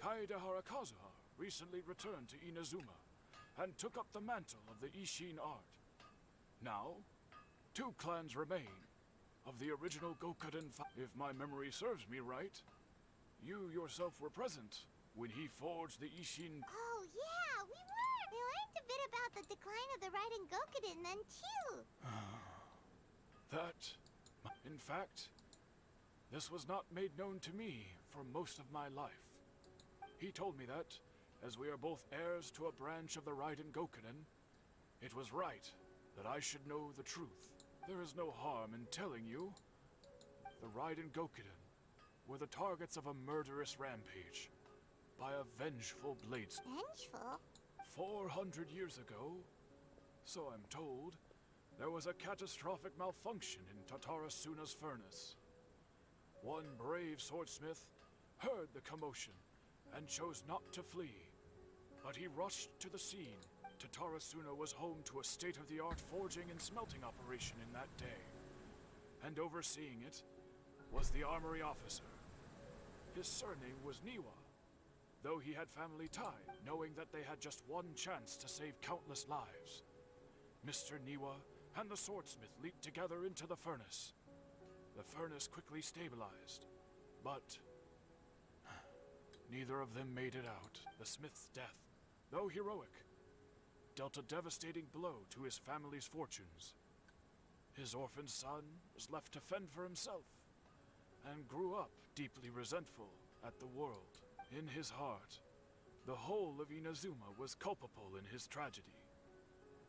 Kaedehara Kazuha recently returned to Inazuma and took up the mantle of the Ishin art. Now, 2 clans remain of the original Gokuden. If my memory serves me right, you yourself were present when he forged the Ishin. Oh yeah, we were! We learned a bit about the decline of the Raiden Gokuden then, too. In fact, this was not made known to me for most of my life. He told me that, as we are both heirs to a branch of the Raiden Gokuden, it was right that I should know the truth. There is no harm in telling you. The Raiden Gokuden were the targets of a murderous rampage by a vengeful blades. Vengeful? 400 years ago, so I'm told, there was a catastrophic malfunction in Tatarasuna's furnace. One brave swordsmith heard the commotion and chose not to flee, but he rushed to the scene. Tatarasuna was home to a state-of-the-art forging and smelting operation in that day, and overseeing it was the armory officer. His surname was Niwa, though he had family ties, knowing that they had just one chance to save countless lives. Mr. Niwa and the swordsmith leaped together into the furnace. The furnace quickly stabilized, but neither of them made it out. The smith's death, though heroic, dealt a devastating blow to his family's fortunes. His orphaned son was left to fend for himself, and grew up deeply resentful at the world. In his heart, the whole of Inazuma was culpable in his tragedy.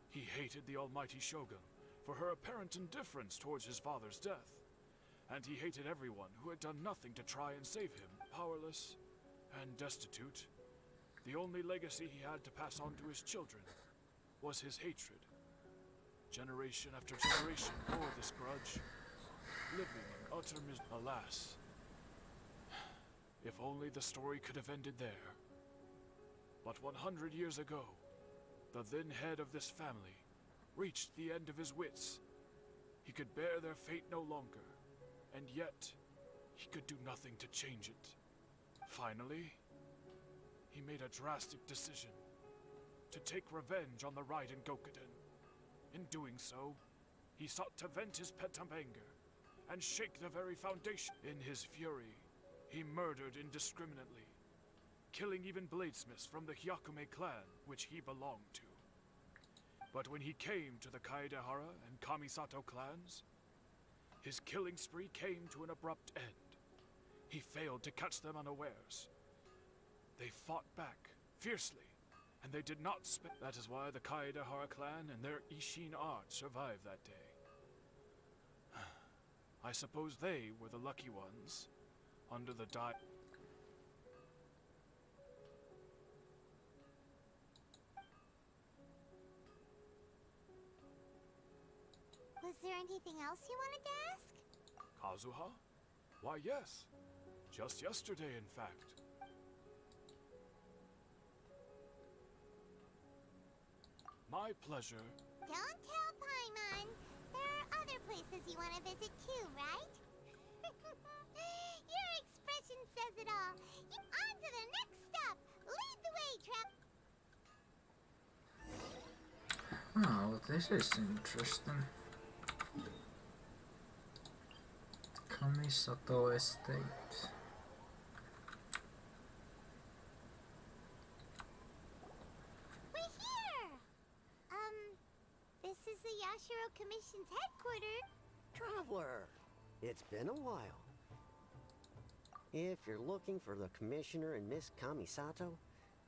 He hated the almighty shogun for her apparent indifference towards his father's death, and he hated everyone who had done nothing to try and save him. Powerless and destitute, the only legacy he had to pass on to his children was his hatred. Generation after generation bore this grudge, living in utter misery. Alas, if only the story could have ended there. But 100 years ago, the then head of this family reached the end of his wits. He could bear their fate no longer, and yet he could do nothing to change it. Finally, he made a drastic decision to take revenge on the Raiden Gokuden. In doing so, he sought to vent his pent-up anger and shake the very foundation. In his fury, he murdered indiscriminately, killing even bladesmiths from the Hyakume clan, which he belonged to. But when he came to the Kaedehara and Kamisato clans, his killing spree came to an abrupt end. He failed to catch them unawares. They fought back fiercely, and they did not spare. That is why the Kaedehara clan and their Ishin art survived that day. I suppose they were the lucky ones, under the Was there anything else you wanted to ask? Kazuha? Why, yes. Just yesterday, in fact. My pleasure. Don't tell Paimon. There are other places you want to visit too, right? Your expression says it all. On to the next stop. Lead the way, Oh, this is interesting. Kamisato Estate. We're here! This is the Yashiro Commission's headquarters. Traveler, it's been a while. If you're looking for the Commissioner and Miss Kamisato,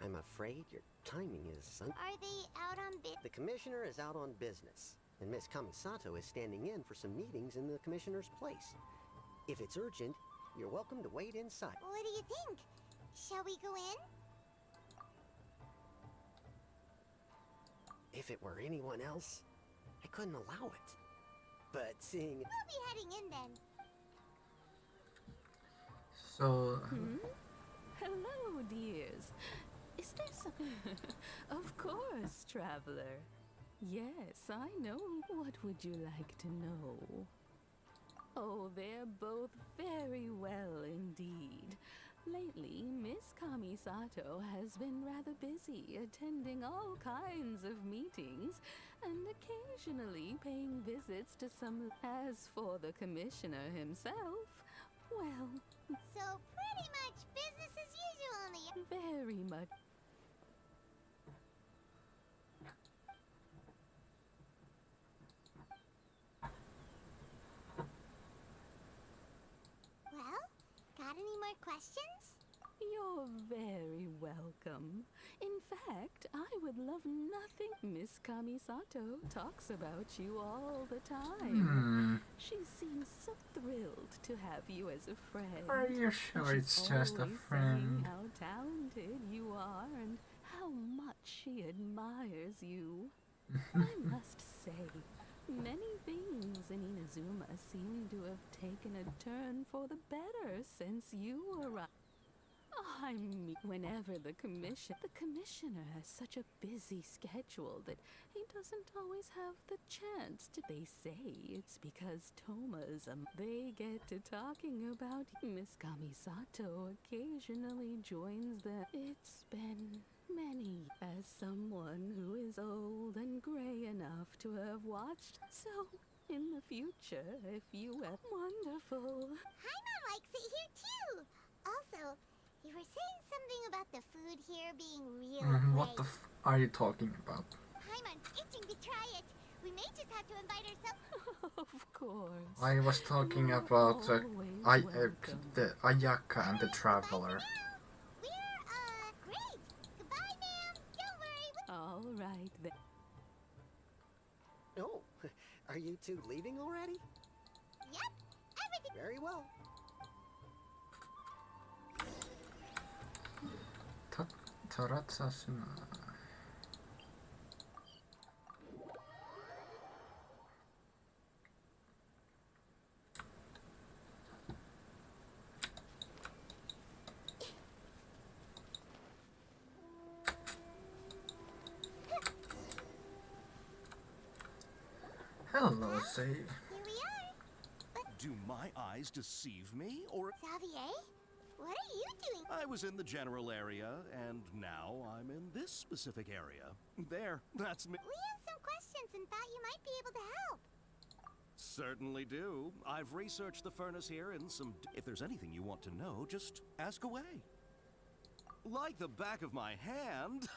I'm afraid your timing is Are they out on bid? The Commissioner is out on business, and Miss Kamisato is standing in for some meetings in the Commissioner's place. If it's urgent, you're welcome to wait inside. What do you think? Shall we go in? If it were anyone else, I couldn't allow it. But seeing... We'll be heading in then. So... Hello, dears. Is there some... Of course, traveler. Yes, I know. What would you like to know? Oh, they're both very well indeed. Lately, Miss Kamisato has been rather busy attending all kinds of meetings and occasionally paying visits to some... As for the commissioner himself, well... So pretty much business as usual in the... Very much. questions? You're very welcome. In fact, I would love nothing. Miss Kamisato talks about you all the time. She seems so thrilled to have you as a friend. Are you sure And it's she's just a always friend? saying how talented you are and how much she admires you. I must say, many things in Inazuma seem to have taken a turn for the better since you arrived. I mean, whenever the commissioner has such a busy schedule that he doesn't always have the chance to. They say it's because Toma's they get to talking about Miss Kamisato occasionally joins them. It's been many as someone who is old and gray enough to have watched. So, in the future, if you have wonderful. Paimon likes it here too. Also, you were saying something about the food here being really great. What the are you talking about? Paimon's itching to try it. We may just have to invite ourselves. Of course. I was talking You're about always welcome. the Ayaka and the Traveler. We're, great. Goodbye, ma'am. Don't worry. All right then. Oh, are you two leaving already? Yep. Everything. Very well. Taratsasuna. Hello, Save. Here we are. Do my eyes deceive me, or... Xavier, what are you doing? I was in the general area, and now I'm in this specific area. There, that's me. We have some questions and thought you might be able to help. Certainly do. I've researched the furnace here and some... If there's anything you want to know, just ask away. Like the back of my hand.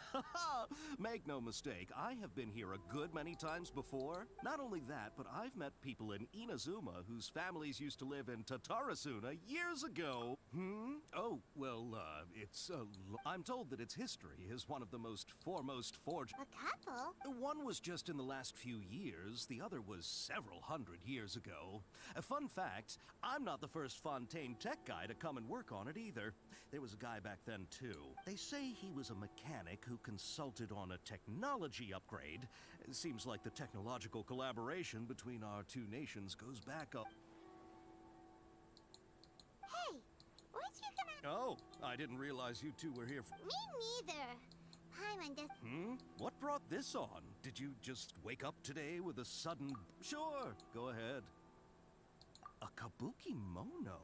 Make no mistake, I have been here a good many times before. Not only that, but I've met people in Inazuma whose families used to live in Tatarasuna years ago. Oh, well, I'm told that its history is one of the most foremost forged... A couple? One was just in the last few years, the other was several hundred years ago. A fun fact, I'm not the first Fontaine tech guy to come and work on it either. There was a guy back then, too. They say he was a mechanic who consulted on a technology upgrade. It seems like the technological collaboration between our two nations goes back up. Hey, where'd you come out? Oh, I didn't realize you two were here for... Me neither. Paimon does... What brought this on? Did you just wake up today with a sudden... Sure, go ahead. A kabuki mono?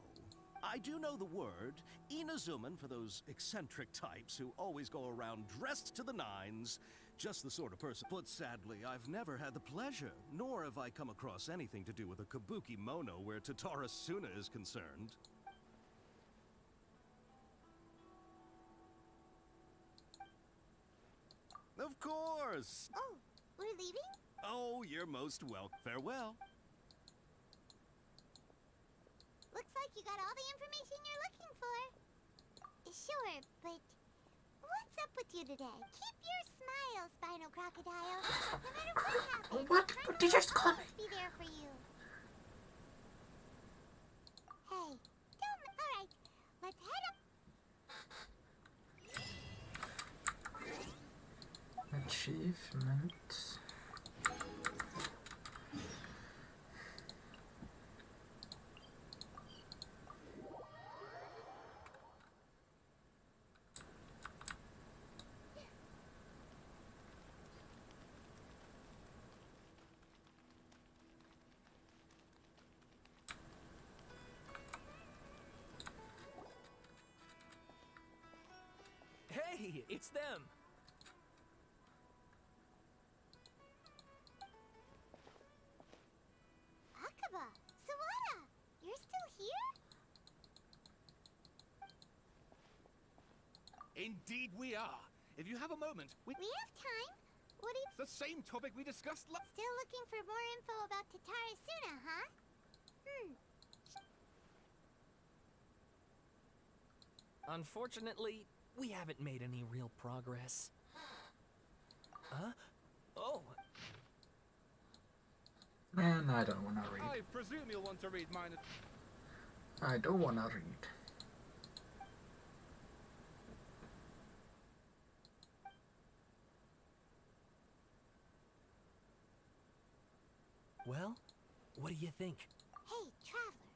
I do know the word. Inazuman for those eccentric types who always go around dressed to the nines. Just the sort of person. But sadly, I've never had the pleasure, nor have I come across anything to do with a kabuki mono where Tatarasuna is concerned. Of course! Oh, we're leaving? Oh, you're most welcome. Farewell. Looks like you got all the information you're looking for. Sure, but what's up with you today? Keep your smile, Spinal Crocodile. No matter what happens, What did you just call me? I'll be there for you. Hey, don't... Alright, let's head up. Achievement. Hey, it's them! Akaba, Sawada, you're still here? Indeed we are. If you have a moment, We have time. What do you... the same topic we discussed Still looking for more info about Tatarasuna, huh? Unfortunately, we haven't made any real progress. Huh? Oh, And I don't wanna read. I presume you'll want to read mine. I don't wanna read. well, what do you think? Hey, Traveler.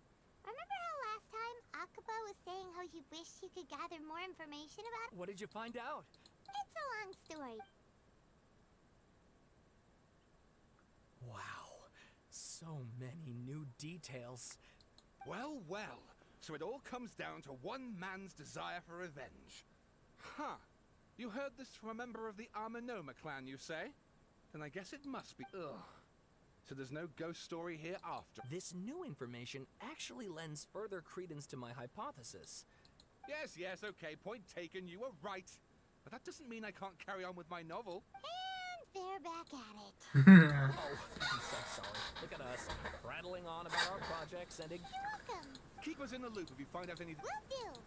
Remember how last time Akaba was saying how he wished he could gather more information about... What did you find out? It's a long story. Wow, so many new details. Well, well. So it all comes down to one man's desire for revenge. Huh. You heard this from a member of the Amenoma clan, you say? Then I guess it must be. Ugh. So there's no ghost story here after. This new information actually lends further credence to my hypothesis. Yes, okay, point taken, you were right. But that doesn't mean I can't carry on with my novel. And they're back at it. Oh, I'm so sorry. Look at us, prattling on about our projects and You're welcome. Keep us in the loop if you find out anything. Will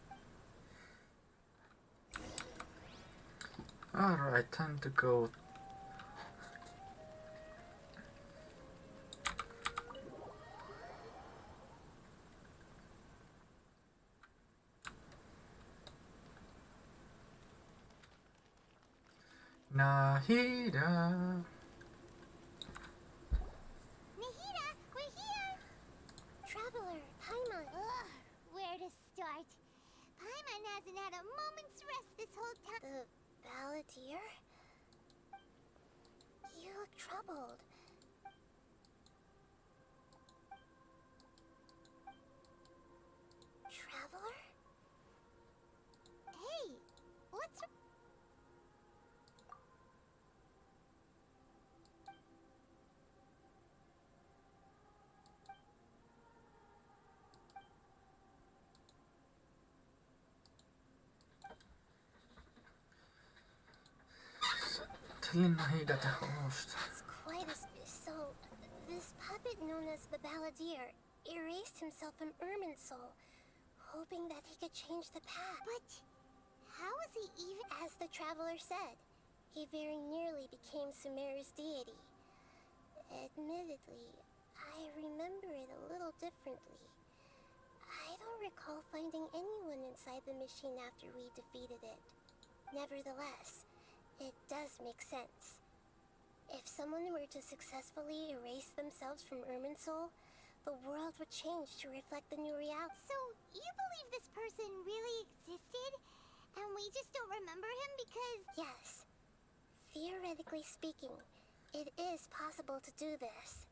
do. Alright, time to go. Nahida. Nahida, we're here. Traveler, Paimon. Ugh, where to start? Paimon hasn't had a moment's rest this whole time. The balladeer? You look troubled. Traveler? Hey, what's... Telling Nahida the host. It's quite a... So, this puppet known as the balladeer erased himself from Irminsul, hoping that he could change the path. But how is he even... As the traveler said, he very nearly became Sumeru's deity. Admittedly, I remember it a little differently. I don't recall finding anyone inside the machine after we defeated it. Nevertheless, it does make sense. If someone were to successfully erase themselves from Irminsul, the world would change to reflect the new reality. So, you believe this person really existed? And we just don't remember him because... Yes. Theoretically speaking, it is possible to do this.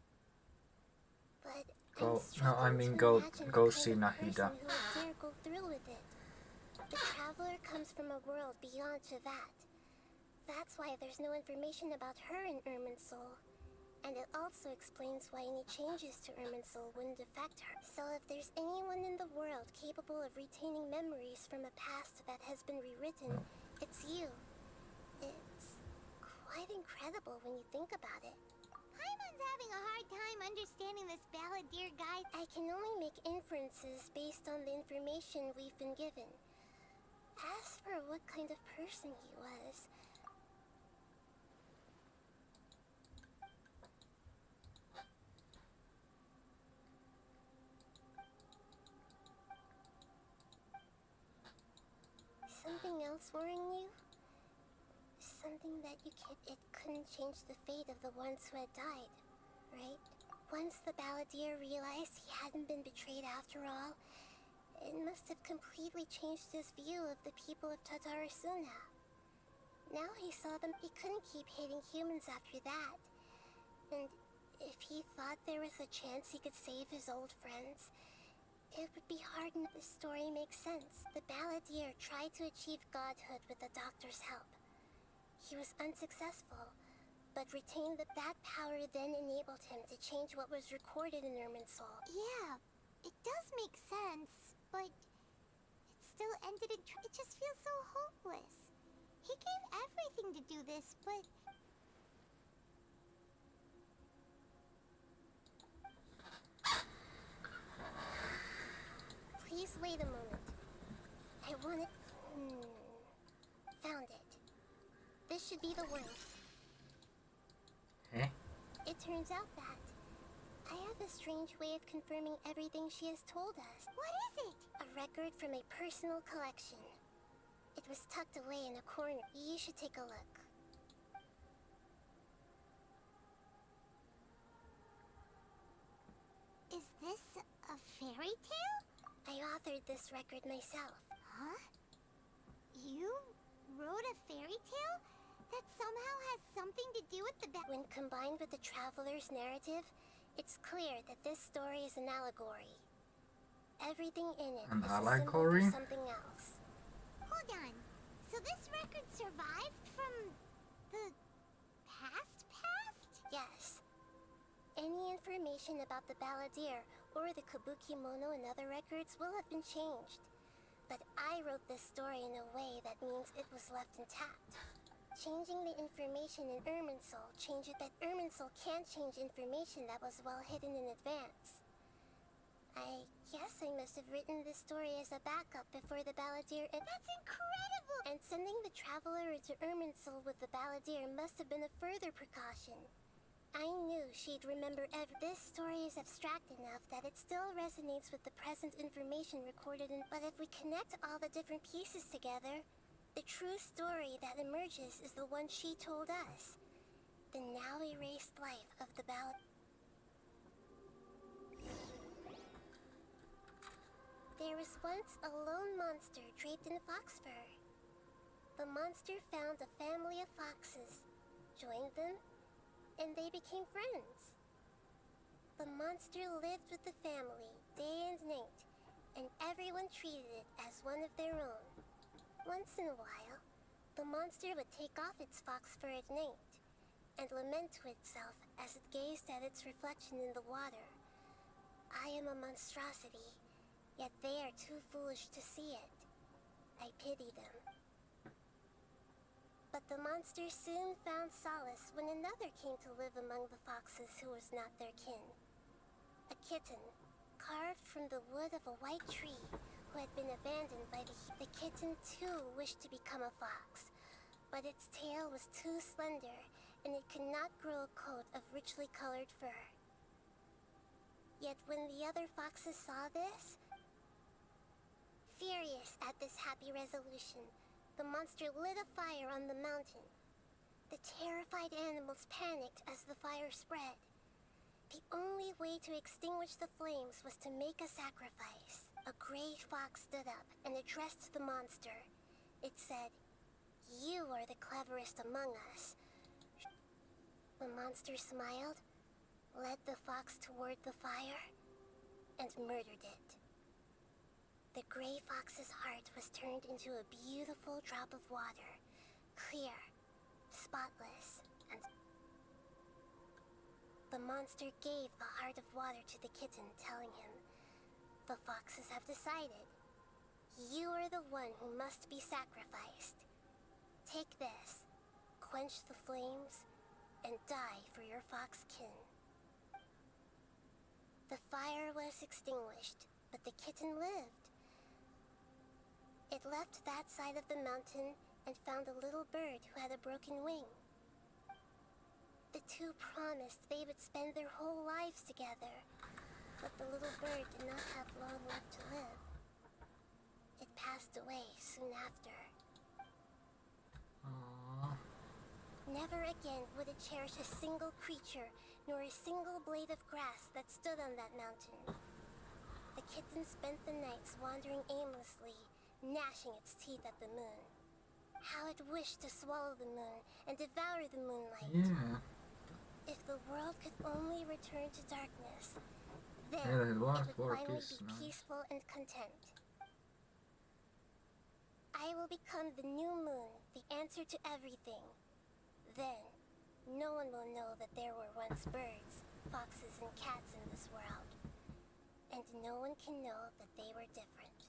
But Go. I'm No, I mean struggling to go. imagine Go the see kind of Nahida. person who would dare go through with it. The traveler comes from a world beyond Javat. That's why there's no information about her in Irminsul. And it also explains why any changes to Irminsul wouldn't affect her. So if there's anyone in the world capable of retaining memories from a past that has been rewritten, it's you. It's quite incredible when you think about it. Paimon's having a hard time understanding this balladeer guy. I can only make inferences based on the information we've been given. As for what kind of person he was... Something else worrying you? Something that you can't... It couldn't change the fate of the ones who had died, right? Once the balladeer realized he hadn't been betrayed after all, it must have completely changed his view of the people of Tatarasuna. Now he saw them, he couldn't keep hating humans after that. And if he thought there was a chance he could save his old friends, it would be hard. The story makes sense. The balladeer tried to achieve godhood with the doctor's help. He was unsuccessful, but retained that power then enabled him to change what was recorded in Irminsul. Yeah, it does make sense, but it still ended in... It just feels so hopeless. He gave everything to do this, but... Please wait a moment. I want it... This should be the one. Eh? It turns out that I have a strange way of confirming everything she has told us. What is it? A record from a personal collection. It was tucked away in a corner. You should take a look. Is this a fairy tale? I authored this record myself. Huh? You wrote a fairy tale? That somehow has something to do with the When combined with the traveler's narrative, it's clear that this story is an allegory. Everything in it An is a symbol allegory? for something else. Hold on. So this record survived from the past? Yes. Any information about the balladeer or the kabuki mono and other records will have been changed. But I wrote this story in a way that means it was left intact. Changing the information in Irminsul changes that Irminsul can't change information that was well hidden in advance. I guess I must have written this story as a backup before the balladeer and That's incredible! And sending the traveler into Irminsul with the balladeer must have been a further precaution. I knew she'd remember This story is abstract enough that it still resonates with the present information recorded in. But if we connect all the different pieces together, the true story that emerges is the one she told us. The now erased life of the ballad. There was once a lone monster draped in fox fur. The monster found a family of foxes, joined them, and they became friends. The monster lived with the family day and night, and everyone treated it as one of their own. Once in a while, the monster would take off its fox fur at night and lament to itself as it gazed at its reflection in the water. I am a monstrosity, yet they are too foolish to see it. I pity them. But the monster soon found solace when another came to live among the foxes who was not their kin. A kitten, carved from the wood of a white tree, who had been abandoned by the kitten too wished to become a fox, but its tail was too slender and it could not grow a coat of richly colored fur. Yet when the other foxes saw this, furious at this happy resolution, the monster lit a fire on the mountain. The terrified animals panicked as the fire spread. The only way to extinguish the flames was to make a sacrifice. A gray fox stood up and addressed the monster. It said, "You are the cleverest among us." The monster smiled, led the fox toward the fire, and murdered it. The gray fox's heart was turned into a beautiful drop of water, clear, spotless, and the monster gave the heart of water to the kitten, telling him, "The foxes have decided. You are the one who must be sacrificed. Take this, quench the flames, and die for your fox kin." The fire was extinguished, but the kitten lived. It left that side of the mountain and found a little bird who had a broken wing. The two promised they would spend their whole lives together, but the little bird did not have long left to live. It passed away soon after. Aww. Never again would it cherish a single creature, nor a single blade of grass that stood on that mountain. The kitten spent the nights wandering aimlessly, gnashing its teeth at the moon. How it wished to swallow the moon and devour the moonlight. Yeah. If the world could only return to darkness, then Yeah, it world would work finally is be nice. peaceful and content. I will become the new moon, the answer to everything. Then, no one will know that there were once birds, foxes, and cats in this world. And no one can know that they were different.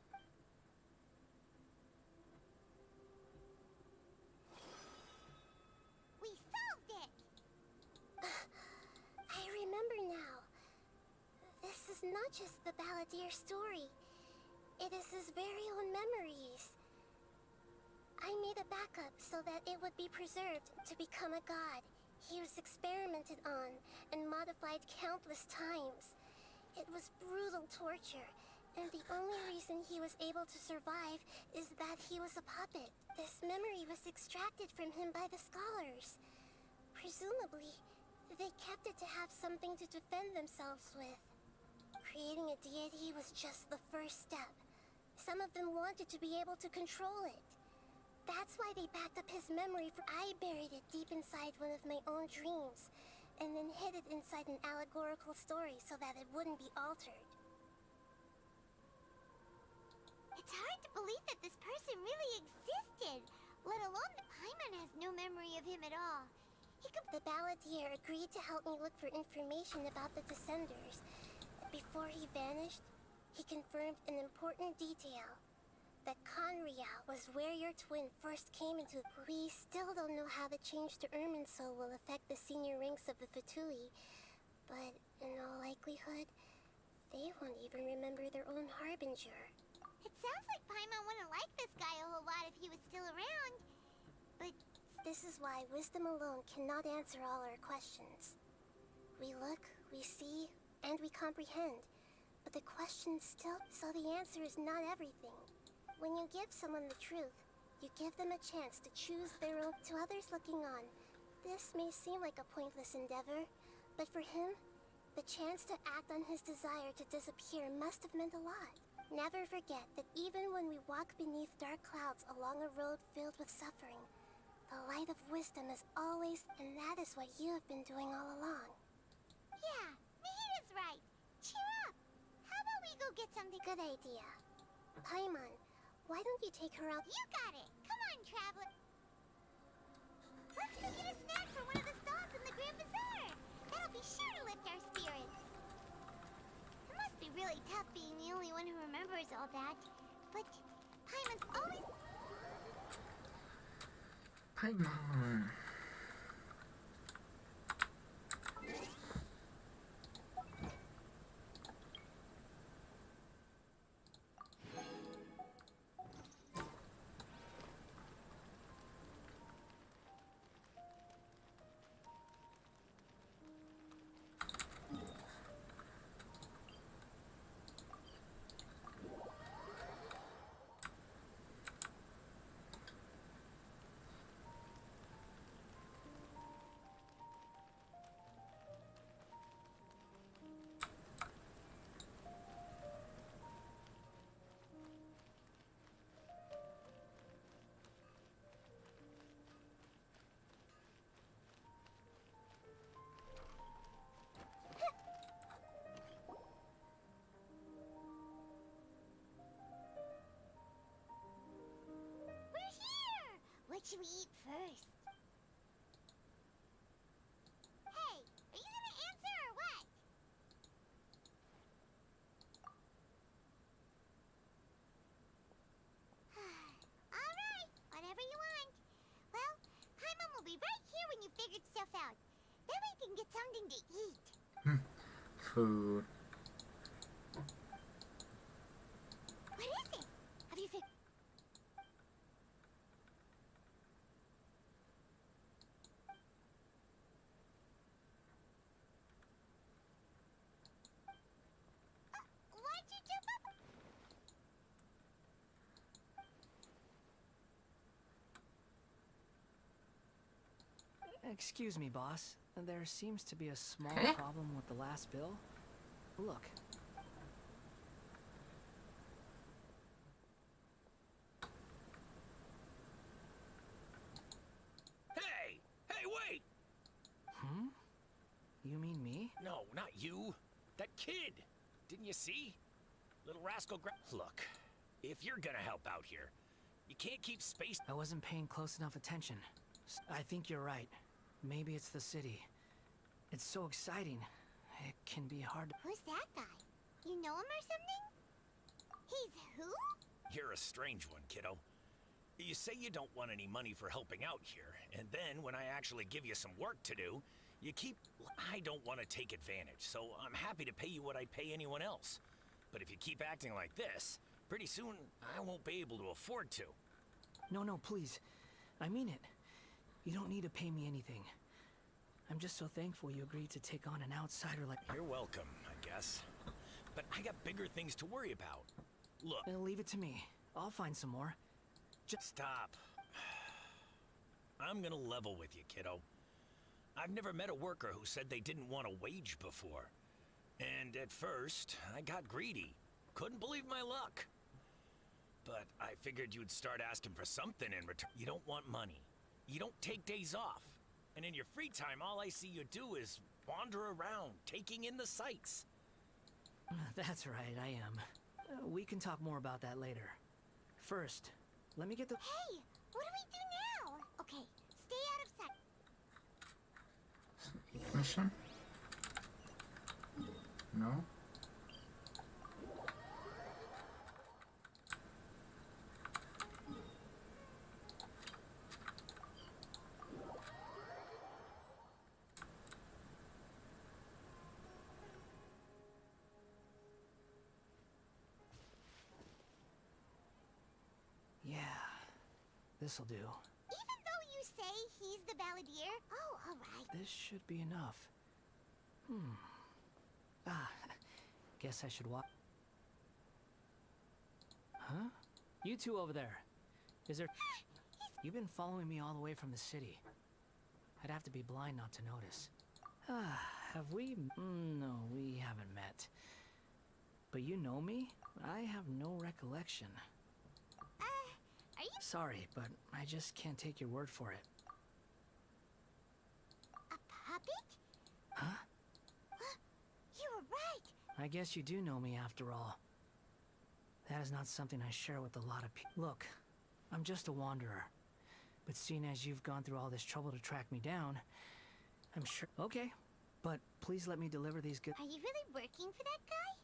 We solved it! I remember now. This is not just the balladeer story. It is his very own memories. I made a backup so that it would be preserved to become a god. He was experimented on and modified countless times. It was brutal torture, and the only reason he was able to survive is that he was a puppet. This memory was extracted from him by the scholars. Presumably, they kept it to have something to defend themselves with. Creating a deity was just the first step. Some of them wanted to be able to control it. That's why they backed up his memory, for I buried it deep inside one of my own dreams, and then hid it inside an allegorical story so that it wouldn't be altered. It's hard to believe that this person really existed, let alone that Paimon has no memory of him at all. The balladeer agreed to help me look for information about the Descenders. Before he vanished, he confirmed an important detail. That Conria was where your twin first came into. We still don't know how the change to Irminsul will affect the senior ranks of the Fatui, but in all likelihood, they won't even remember their own Harbinger. It sounds like Paimon wouldn't like this guy a whole lot if he was still around, but... This is why wisdom alone cannot answer all our questions. We look, we see, and we comprehend, but the question still... So the answer is not everything. When you give someone the truth, you give them a chance to choose their own. To others looking on, this may seem like a pointless endeavor, but for him, the chance to act on his desire to disappear must have meant a lot. Never forget that even when we walk beneath dark clouds along a road filled with suffering, the light of wisdom is always, and that is what you have been doing all along. Yeah, Mihida's right. Cheer up. How about we go get something? Good idea. Paimon, why don't you take her out? You got it! Come on, traveler! Let's go get a snack from one of the stalls in the Grand Bazaar! That'll be sure to lift our spirits! It must be really tough being the only one who remembers all that. But Paimon's always... Paimon! What should we eat first? Hey, are you gonna answer or what? Alright, whatever you want. Well, Paimon will be right here when you figured stuff out. Then we can get something to eat. Food. What is it? Have you figured... Why'd you jump up? Excuse me, boss. There seems to be a small problem with the last bill. Look. Hey! Hey, wait! Hmm? You mean me? No, not you. That kid! Didn't you see? Little rascal Look, if you're gonna help out here, you can't keep space... I wasn't paying close enough attention. I think you're right. Maybe it's the city. It's so exciting. It can be hard to... Who's that guy? You know him or something? He's who? You're a strange one, kiddo. You say you don't want any money for helping out here, and then when I actually give you some work to do, you keep... I don't want to take advantage, so I'm happy to pay you what I'd pay anyone else. But if you keep acting like this, pretty soon I won't be able to afford to. No, please. I mean it. You don't need to pay me anything. I'm just so thankful you agreed to take on an outsider like... You're welcome, I guess. But I got bigger things to worry about. Look... Leave it to me. I'll find some more. Just stop. I'm gonna level with you, kiddo. I've never met a worker who said they didn't want a wage before. And at first, I got greedy. Couldn't believe my luck. But I figured you'd start asking for something in return. You don't want money. You don't take days off. And in your free time, all I see you do is wander around, taking in the sights. That's right, I am. We can talk more about that later. First, let me get the... Hey! What do we do now? Okay, stay out of sight. Mission? No? Yeah, this'll do. Even though you say he's the balladeer? Oh, alright. This should be enough. Guess I should walk. Huh? You two over there. Is there... You've been following me all the way from the city. I'd have to be blind not to notice. Have we... No, we haven't met. But you know me? I have no recollection. Are you... Sorry, but I just can't take your word for it. a puppet? Huh? You were right. I guess you do know me after all. That is not something I share with a lot of people. Look, I'm just a wanderer. But seeing as you've gone through all this trouble to track me down, I'm sure... Okay, but please let me deliver these goods. Are you really working for that guy?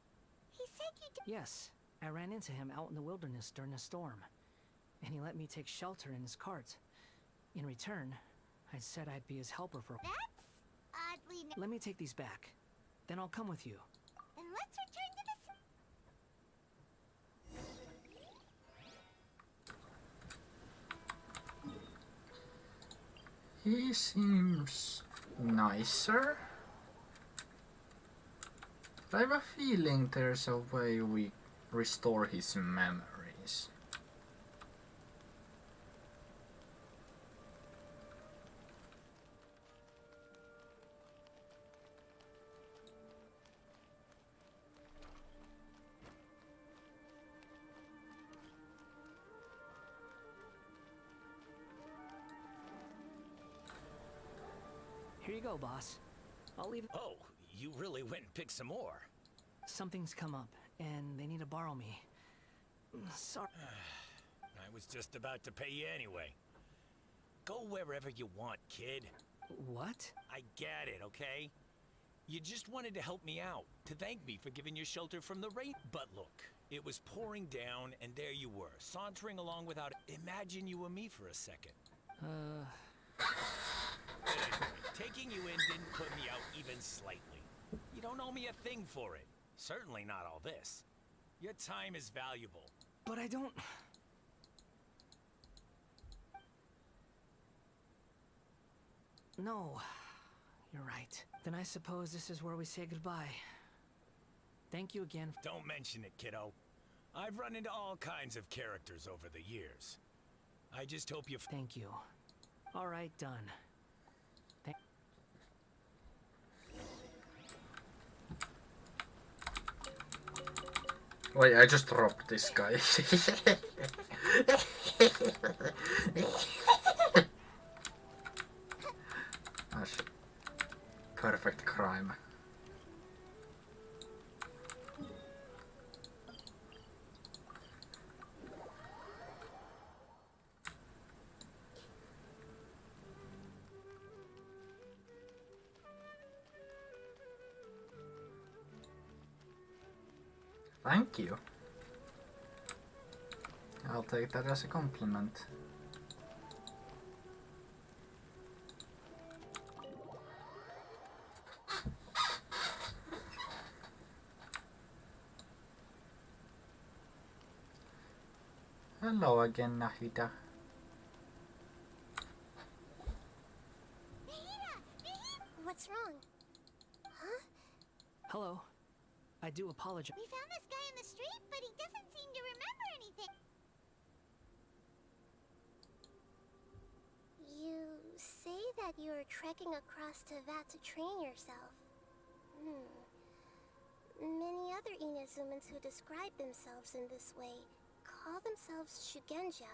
He said you d- Yes, I ran into him out in the wilderness during a storm. And he let me take shelter in his cart. In return, I said I'd be his helper for... That's oddly... Let me take these back. Then I'll come with you. Then let's return to this... He seems nicer. I have a feeling there's a way we restore his memories. Here you go, boss. I'll leave... Oh, you really went and picked some more. Something's come up, and they need to borrow me. Sorry. I was just about to pay you anyway. Go wherever you want, kid. What? I get it, okay? You just wanted to help me out, to thank me for giving you shelter from the rain. But look, it was pouring down, and there you were, sauntering along without... Imagine you were me for a second. Taking you in didn't put me out even slightly. You don't owe me a thing for it. Certainly not all this. Your time is valuable. But I don't... No. You're right. Then I suppose this is where we say goodbye. Thank you again. Don't mention it, kiddo. I've run into all kinds of characters over the years. I just hope you... Thank you. All right, done. Wait, I just dropped this guy. That's perfect crime. Thank you. I'll take that as a compliment. Hello again, Nahida. What's wrong? Huh? Hello. I do apologize. We found this guy in the street, but he doesn't seem to remember anything. You say that you're trekking across Teyvat to train yourself. Many other Inazumans who describe themselves in this way call themselves Shugenja.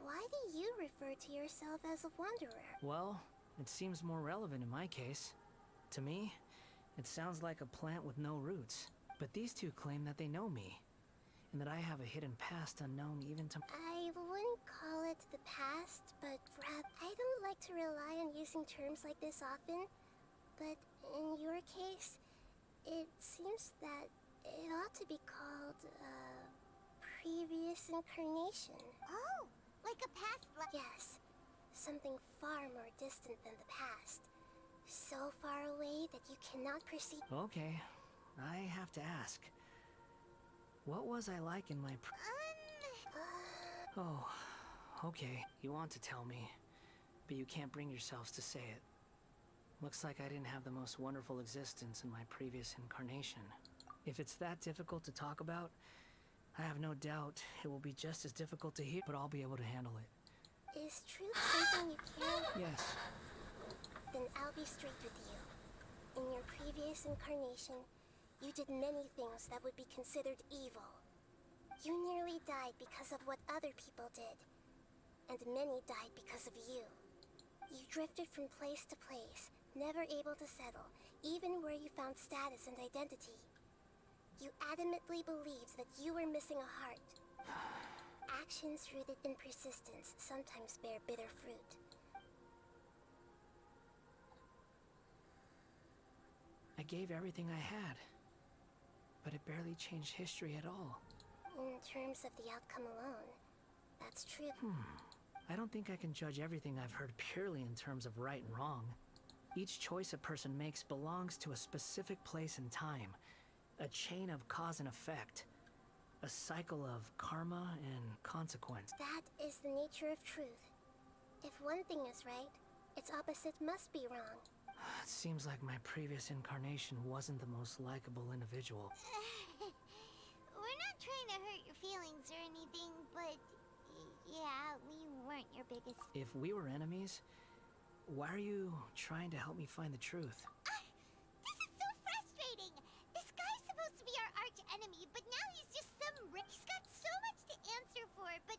Why do you refer to yourself as a wanderer? Well, it seems more relevant in my case. To me, it sounds like a plant with no roots. But these two claim that they know me, and that I have a hidden past unknown even to... I wouldn't call it the past, but rather... I don't like to rely on using terms like this often, but in your case, it seems that it ought to be called, previous incarnation. Oh, like a past life. Yes, something far more distant than the past. So far away that you cannot perceive... Okay, I have to ask. What was I like in my Oh, okay. You want to tell me, but you can't bring yourselves to say it. Looks like I didn't have the most wonderful existence in my previous incarnation. If it's that difficult to talk about, I have no doubt it will be just as difficult to hear, but I'll be able to handle it. Is truth something you care? Yes. Then I'll be straight with you. In your previous incarnation, you did many things that would be considered evil. You nearly died because of what other people did, and many died because of you. You drifted from place to place, never able to settle, even where you found status and identity. You adamantly believed that you were missing a heart. Actions rooted in persistence sometimes bear bitter fruit. I gave everything I had, but it barely changed history at all. In terms of the outcome alone, that's true. I don't think I can judge everything I've heard purely in terms of right and wrong. Each choice a person makes belongs to a specific place and time, a chain of cause and effect, a cycle of karma and consequence. That is the nature of truth. If one thing is right, its opposite must be wrong. It seems like my previous incarnation wasn't the most likable individual. We're not trying to hurt your feelings or anything, but yeah, we weren't your biggest... If we were enemies, why are you trying to help me find the truth? This is so frustrating! This guy's supposed to be our arch enemy, but now he's just some He's got so much to answer for, but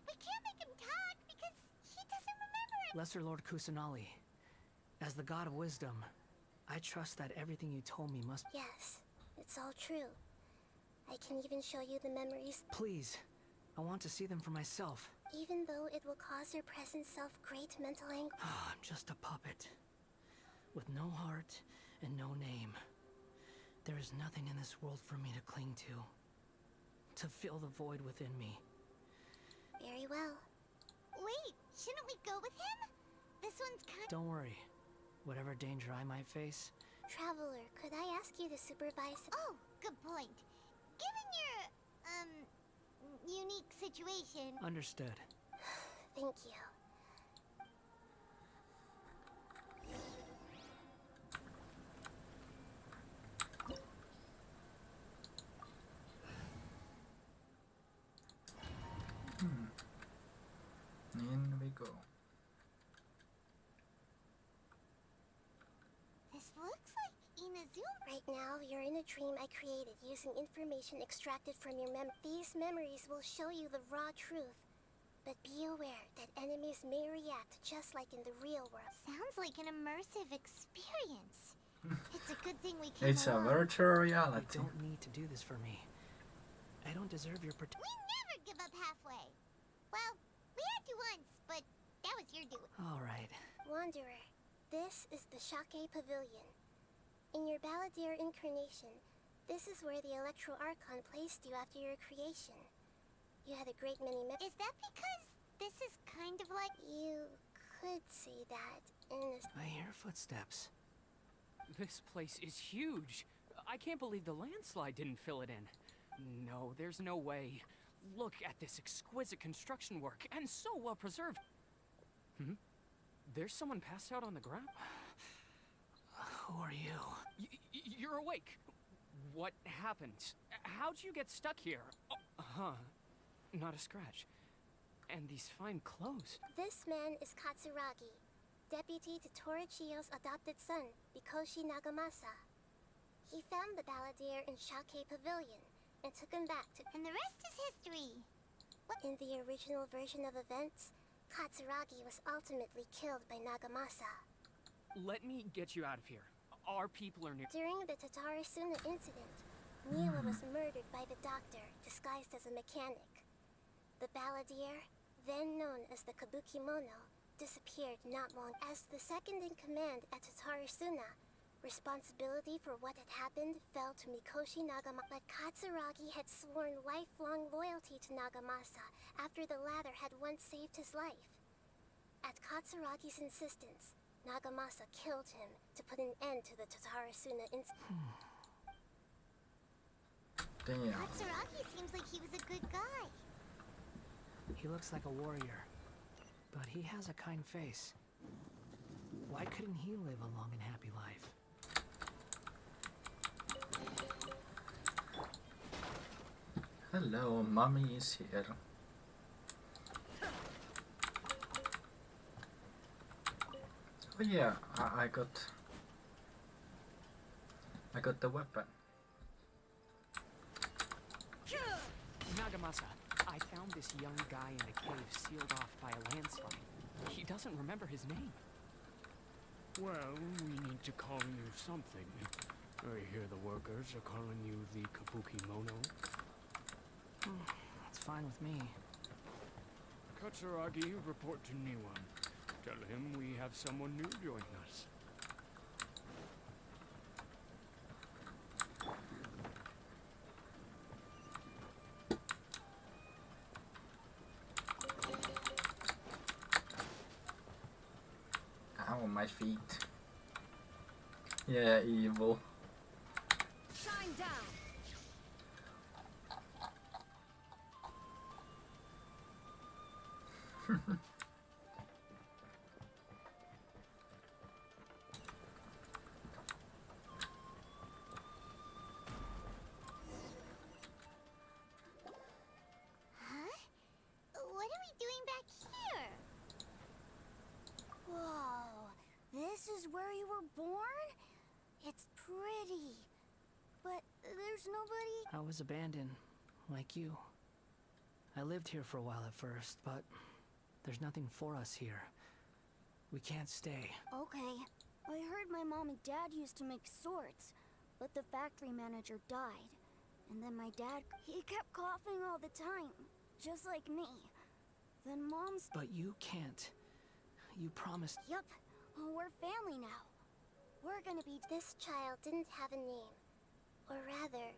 we can't make him talk because he doesn't remember it. Lesser Lord Kusanali, as the god of wisdom, I trust that everything you told me must... Yes, it's all true. I can even show you the memories. Please, I want to see them for myself. Even though it will cause your present self great mental anguish. I'm just a puppet, with no heart and no name. There is nothing in this world for me to cling to fill the void within me. Very well. Wait, shouldn't we go with him? This one's kind... Don't worry. Whatever danger I might face... Traveler, could I ask you to supervise... Oh, good point. Given your, unique situation... Understood. Thank you. In we go. This looks like Inazuma. Right now, you're in a dream I created using information extracted from your These memories will show you the raw truth. But be aware that enemies may react just like in the real world. Sounds like an immersive experience. It's a good thing we came It's along. a virtual reality. You don't need to do this for me. I don't deserve your We never give up halfway. Well, we had to once, but that was your doing. All right. Wanderer, this is the Shake Pavilion. In your Balladeer incarnation, this is where the Electro Archon placed you after your creation. You had a great many Is that because this is kind of like... You could say that in a... I hear footsteps. This place is huge. I can't believe the landslide didn't fill it in. No, there's no way. Look at this exquisite construction work, and so well preserved. There's someone passed out on the ground? Who are you? You're awake. What happened? How'd you get stuck here? Not a scratch. And these fine clothes. This man is Katsuragi, deputy to Torichio's adopted son, Mikoshi Nagamasa. He found the balladeer in Shake Pavilion and took him back to... And the rest is history. In the original version of events, Katsuragi was ultimately killed by Nagamasa. Let me get you out of here. Our people are near. During the Tatarasuna incident, Niwa was murdered by the doctor, disguised as a mechanic. The balladeer, then known as the Kabukimono, disappeared not long. As the second in command at Tatarasuna, responsibility for what had happened fell to Mikoshi Nagamasa. But Katsuragi had sworn lifelong loyalty to Nagamasa after the latter had once saved his life. At Katsuragi's insistence, Nagamasa killed him to put an end to the Tatarasuna incident. Damn. Katsuragi seems like he was a good guy. He looks like a warrior, but he has a kind face. Why couldn't he live a long and happy life? Hello, mommy is here. Oh yeah, I got the weapon. Nagamasa, I found this young guy in a cave sealed off by a landslide. He doesn't remember his name. Well, we need to call you something. I hear the workers are calling you the Kabukimono. That's fine with me. Katsuragi, report to Niwa. Tell him we have someone new joining us. Ow, my feet. Yeah, evil. Shine down. What are we doing back here? Whoa, this is where you were born? It's pretty, but there's nobody. I was abandoned, like you. I lived here for a while at first, but there's nothing for us here. We can't stay. Okay. I heard my mom and dad used to make swords, but the factory manager died. And then my dad, he kept coughing all the time, just like me. Then Mom's... But you can't. You promised... Yup. Oh, we're family now. We're gonna be... This child didn't have a name. Or rather,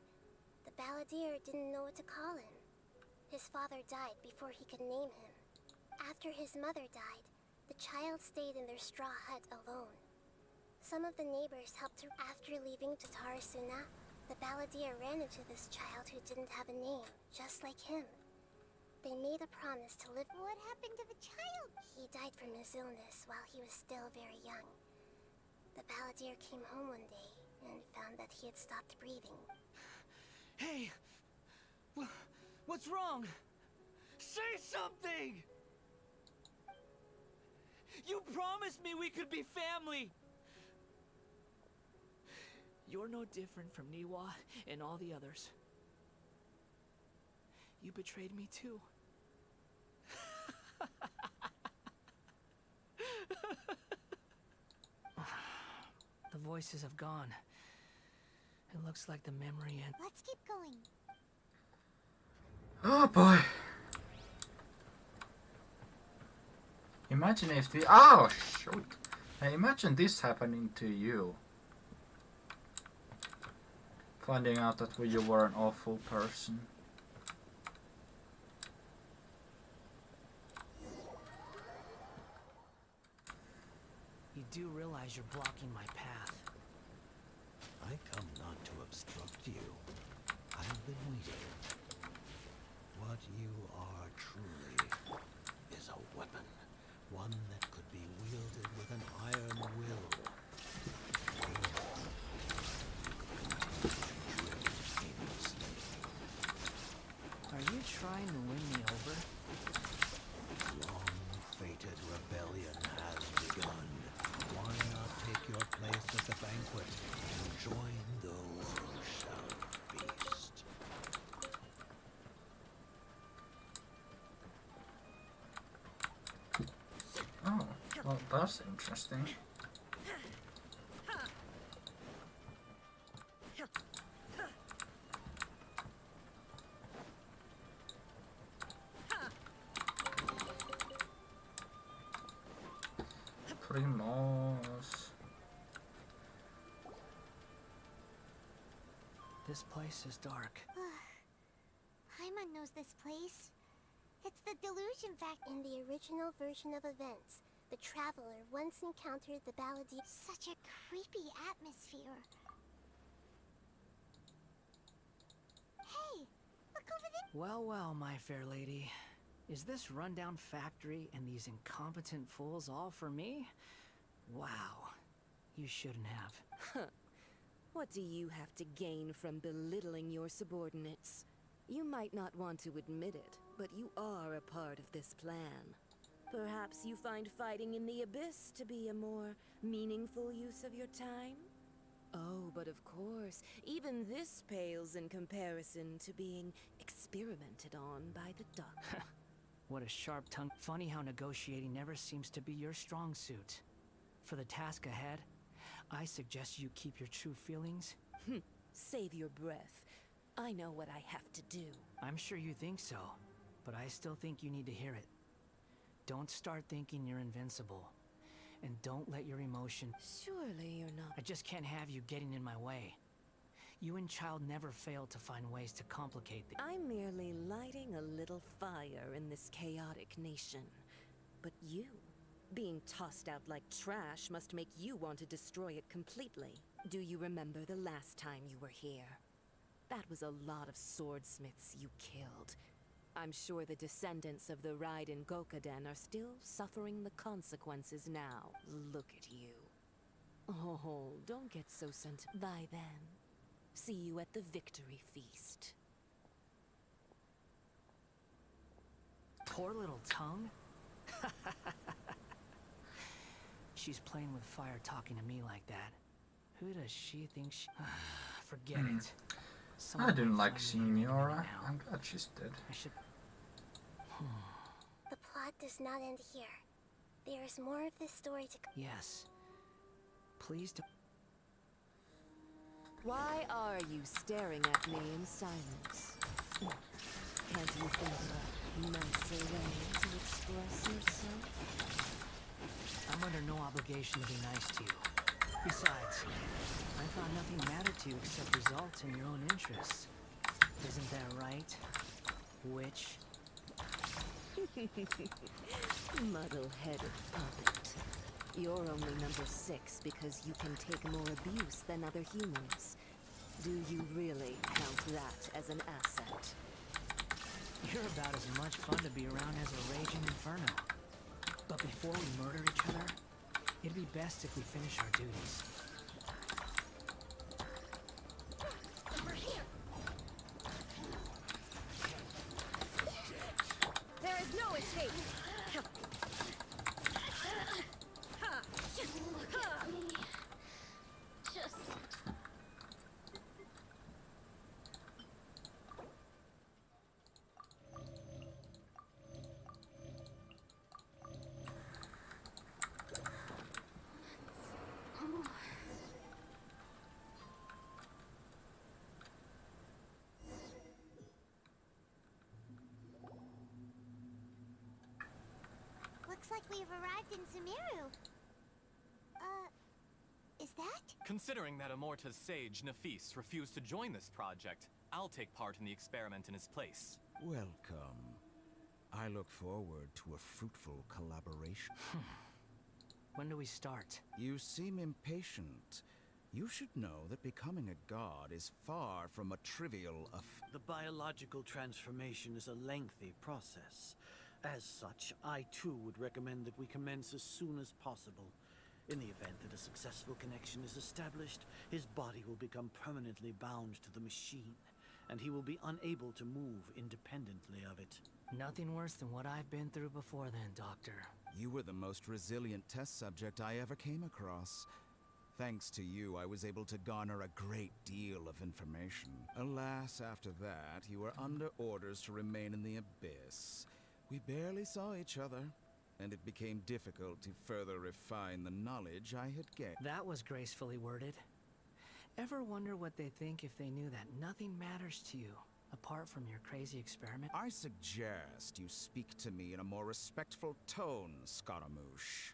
the balladeer didn't know what to call him. His father died before he could name him. After his mother died, the child stayed in their straw hut alone. Some of the neighbors helped her. After leaving Tatarasuna, the balladeer ran into this child who didn't have a name, just like him. They made a promise to live. What happened to the child? He died from his illness while he was still very young. The balladeer came home one day and found that he had stopped breathing. Hey! What's wrong? Say something! You promised me we could be family! You're no different from Niwa and all the others. You betrayed me too. The voices have gone. It looks like the memory and... Let's keep going. Oh boy. Imagine if the... Oh, shoot. Now imagine this happening to you. Finding out that you were an awful person. You do realize you're blocking my path. I come not to obstruct you. I've been waiting. What you are truly is a weapon. One that could be wielded with an iron will. You Well, that's interesting. Primos. This place is dark. Paimon knows this place. It's the delusion factory. In the original version of events, the Traveler once encountered the Balladeer. Such a creepy atmosphere. Hey, look over there. Well, well, my fair lady. Is this rundown factory and these incompetent fools all for me? Wow. You shouldn't have. What do you have to gain from belittling your subordinates? You might not want to admit it, but you are a part of this plan. Perhaps you find fighting in the Abyss to be a more meaningful use of your time? Oh, but of course, even this pales in comparison to being experimented on by the Doctor. What a sharp tongue. Funny how negotiating never seems to be your strong suit. For the task ahead, I suggest you keep your true feelings. Save your breath. I know what I have to do. I'm sure you think so, but I still think you need to hear it. Don't start thinking you're invincible. And don't let your emotion... Surely you're not... I just can't have you getting in my way. You and Child never fail to find ways to complicate the... I'm merely lighting a little fire in this chaotic nation. But you, being tossed out like trash, must make you want to destroy it completely. Do you remember the last time you were here? That was a lot of swordsmiths you killed. I'm sure the descendants of the Raiden Gokaden are still suffering the consequences now. Look at you. Oh, don't get so sentimental. Bye then. See you at the victory feast. Poor little tongue? She's playing with fire talking to me like that. Who does she think she... Forget it. I didn't like Sumeru. I'm glad she's dead. I should... The plot does not end here. There is more of this story to come. Yes. Please do... Why are you staring at me in silence? Can't you think of a nicer way to express yourself? I'm under no obligation to be nice to you. Besides, I thought nothing mattered to you except results in your own interests. Isn't that right, witch? Muddle-headed puppet. You're only number 6 because you can take more abuse than other humans. Do you really count that as an asset? You're about as much fun to be around as a raging inferno. But before we murder each other, it'd be best if we finish our duties. Over here. There is no escape! Just... Looks like we've arrived in Sumeru. Is that? Considering that Amorta's sage, Nafis, refused to join this project, I'll take part in the experiment in his place. Welcome. I look forward to a fruitful collaboration. When do we start? You seem impatient. You should know that becoming a god is far from a trivial The biological transformation is a lengthy process. As such, I too would recommend that we commence as soon as possible. In the event that a successful connection is established, his body will become permanently bound to the machine, and he will be unable to move independently of it. Nothing worse than what I've been through before then, Doctor. You were the most resilient test subject I ever came across. Thanks to you, I was able to garner a great deal of information. Alas, after that, you were under orders to remain in the Abyss. We barely saw each other. and it became difficult to further refine the knowledge I had gained. That was gracefully worded. Ever wonder what they'd think if they knew that nothing matters to you, apart from your crazy experiment? I suggest you speak to me in a more respectful tone, Scaramouche.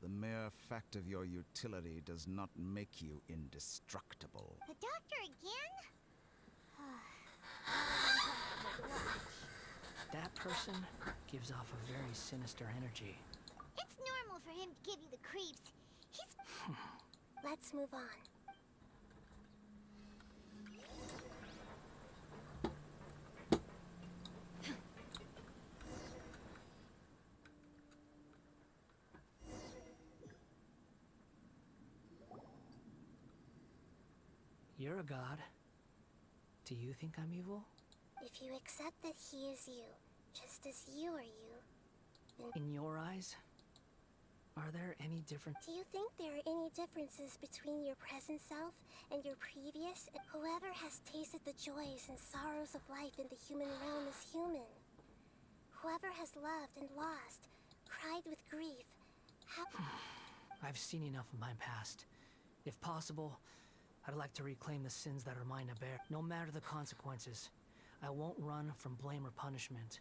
The mere fact of your utility does not make you indestructible. The doctor again? That person gives off a very sinister energy. It's normal for him to give you the creeps. He's... Let's move on. You're a god. Do you think I'm evil? If you accept that he is you, just as you are you, then... In your eyes, are there any different... Do you think there are any differences between your present self and your previous? Whoever has tasted the joys and sorrows of life in the human realm is human. Whoever has loved and lost, cried with grief, I've seen enough of my past. If possible, I'd like to reclaim the sins that are mine to bear. No matter the consequences, I won't run from blame or punishment.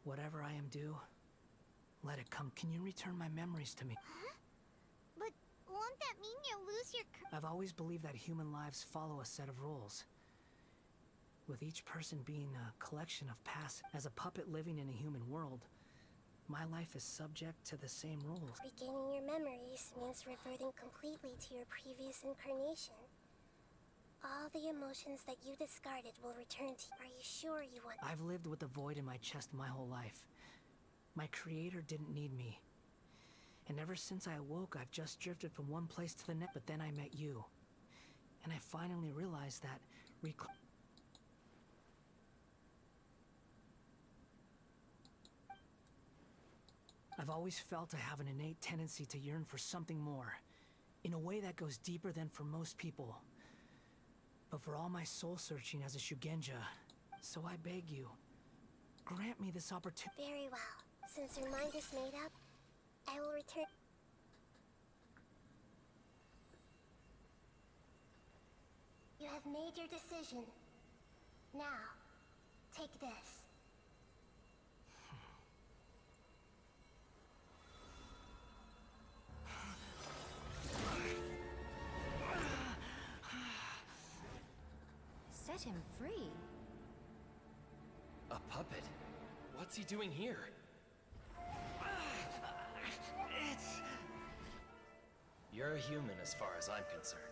Whatever I am due, let it come. Can you return my memories to me? Huh? But won't that mean you'll lose your... I've always believed that human lives follow a set of rules, with each person being a collection of past. As a puppet living in a human world, my life is subject to the same rules. Regaining your memories means reverting completely to your previous incarnation. All the emotions that you discarded will return to you. Are you sure you want... I've lived with the void in my chest my whole life. My creator didn't need me. And ever since I awoke, I've just drifted from one place to the next. But then I met you. And I finally realized that I've always felt I have an innate tendency to yearn for something more, in a way that goes deeper than for most people. But for all my soul-searching as a Shugenja, so I beg you, grant me this opportunity. Very well. Since your mind is made up, I will return... You have made your decision. Now, take this. Set him free? A puppet? What's he doing here? You're a human as far as I'm concerned.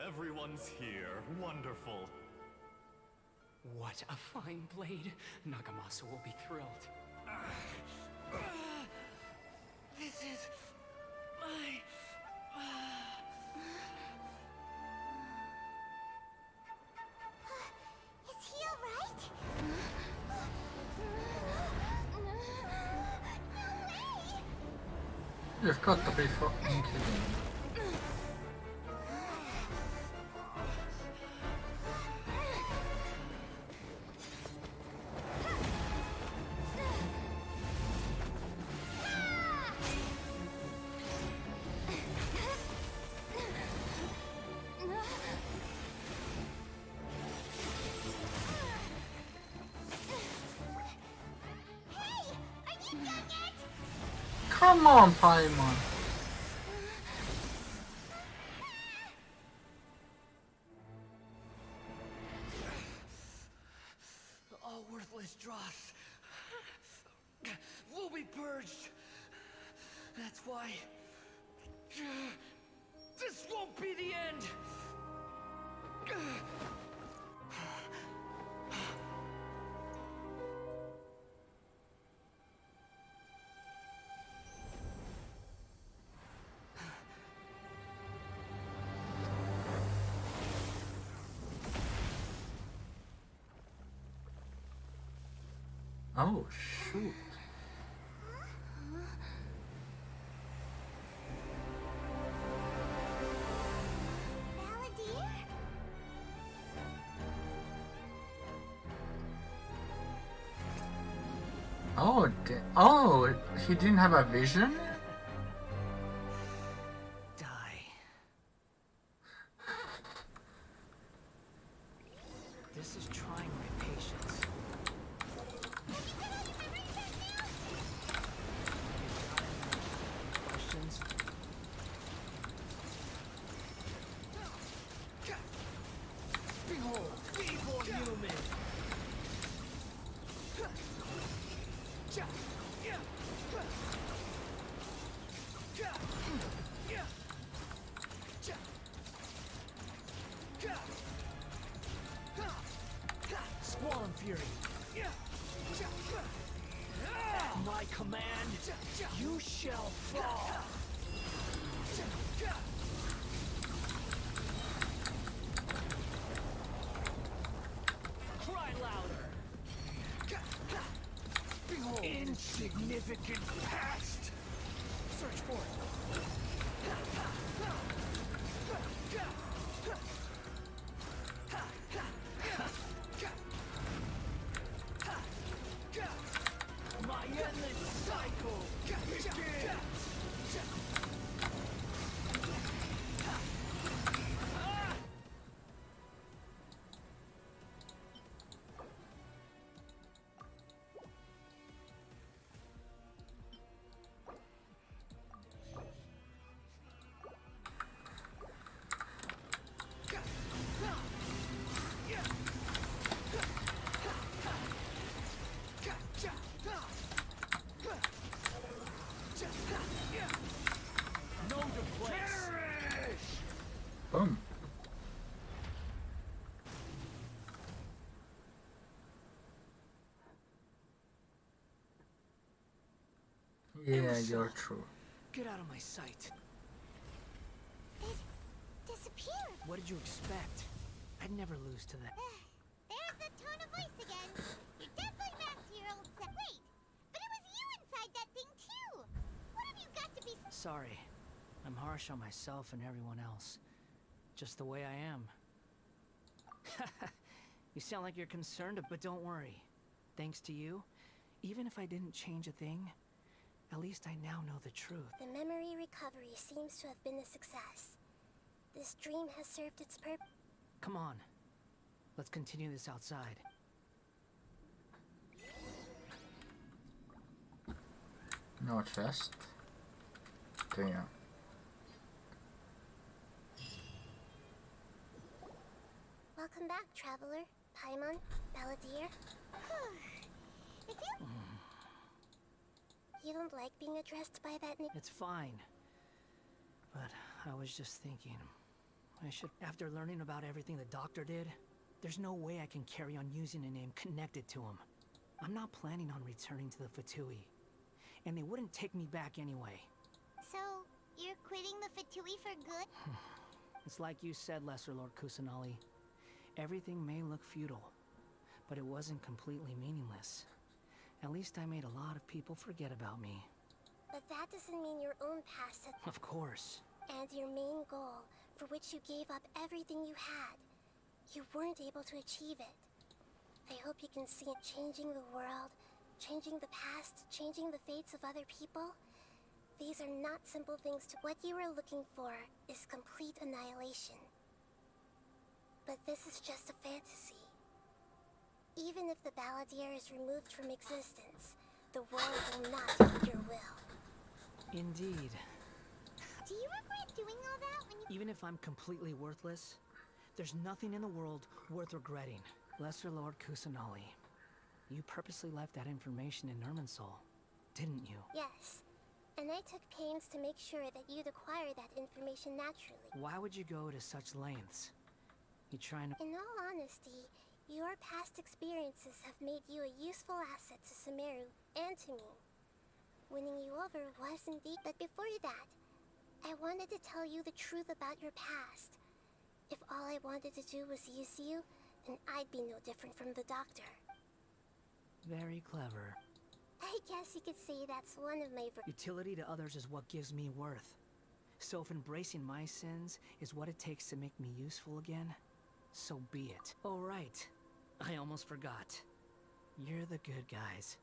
Everyone's here. Wonderful. What a fine blade. Nagamasa will be thrilled. This is my... Is he alright? No way! You've got to be fucking kidding me. Come on, Paimon. All worthless dross will be purged. That's why this won't be the end. Oh, shoot. Oh, Oh, oh, he didn't have a vision? Die. This is trying my patience. Questions? Behold, evil human! Squall Fury! At my command, you shall fall! Cry louder! Behold! Insignificant past! Search for it! My endless cycle begins! Know the place! Boom. Yeah, you're true. Get out of my sight. It disappeared. What did you expect? I'd never lose to that. There's the tone of voice again. You're definitely back to your old self. Wait, but it was you inside that thing too. What have you got to be? Sorry. I'm harsh on myself and everyone else. Just the way I am. You sound like you're concerned, but don't worry. Thanks to you, even if I didn't change a thing, at least I now know the truth. The memory recovery seems to have been a success. This dream has served its purpose. Come on. Let's continue this outside. No chest. Damn. Welcome back, traveler. Paimon, Balladeer. If you... You don't like being addressed by that name? It's fine. But I was just thinking, I should... After learning about everything the doctor did, there's no way I can carry on using a name connected to him. I'm not planning on returning to the Fatui. And they wouldn't take me back anyway. So, you're quitting the Fatui for good? It's like you said, Lesser Lord Kusanali. Everything may look futile, but it wasn't completely meaningless. At least I made a lot of people forget about me. But that doesn't mean your own past has... Of course. And your main goal, for which you gave up everything you had. You weren't able to achieve it. I hope you can see it changing the world, changing the past, changing the fates of other people. These are not simple things to... What you were looking for is complete annihilation. But this is just a fantasy. Even if the Balladeer is removed from existence, the world will not take your will. Indeed. Do you regret doing all that when you... Even if I'm completely worthless, there's nothing in the world worth regretting. Lesser Lord Kusanali, you purposely left that information in Irminsul, didn't you? Yes. And I took pains to make sure that you'd acquire that information naturally. Why would you go to such lengths? You trying to... In all honesty, your past experiences have made you a useful asset to Sumeru and to me. Winning you over was indeed... But before that, I wanted to tell you the truth about your past. If all I wanted to do was use you, then I'd be no different from the doctor. Very clever. I guess you could say that's one of my... Utility to others is what gives me worth. So if embracing my sins is what it takes to make me useful again, so be it. Oh right, I almost forgot. You're the good guys.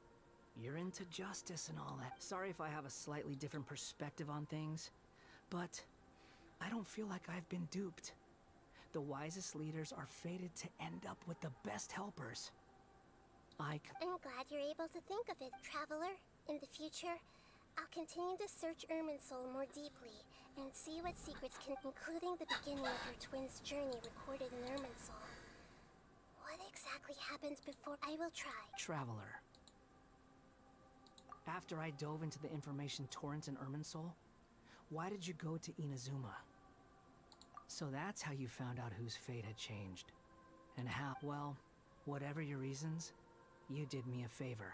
You're into justice and all that. Sorry if I have a slightly different perspective on things, but I don't feel like I've been duped. The wisest leaders are fated to end up with the best helpers. I'm glad you're able to think of it, Traveler. In the future, I'll continue to search Irminsul more deeply and see what secrets can, including the beginning of your twins' journey recorded in Irminsul. What exactly happens before I will try? Traveler. After I dove into the information torrents in Irminsul, why did you go to Inazuma? So that's how you found out whose fate had changed. And how, well, whatever your reasons, you did me a favor.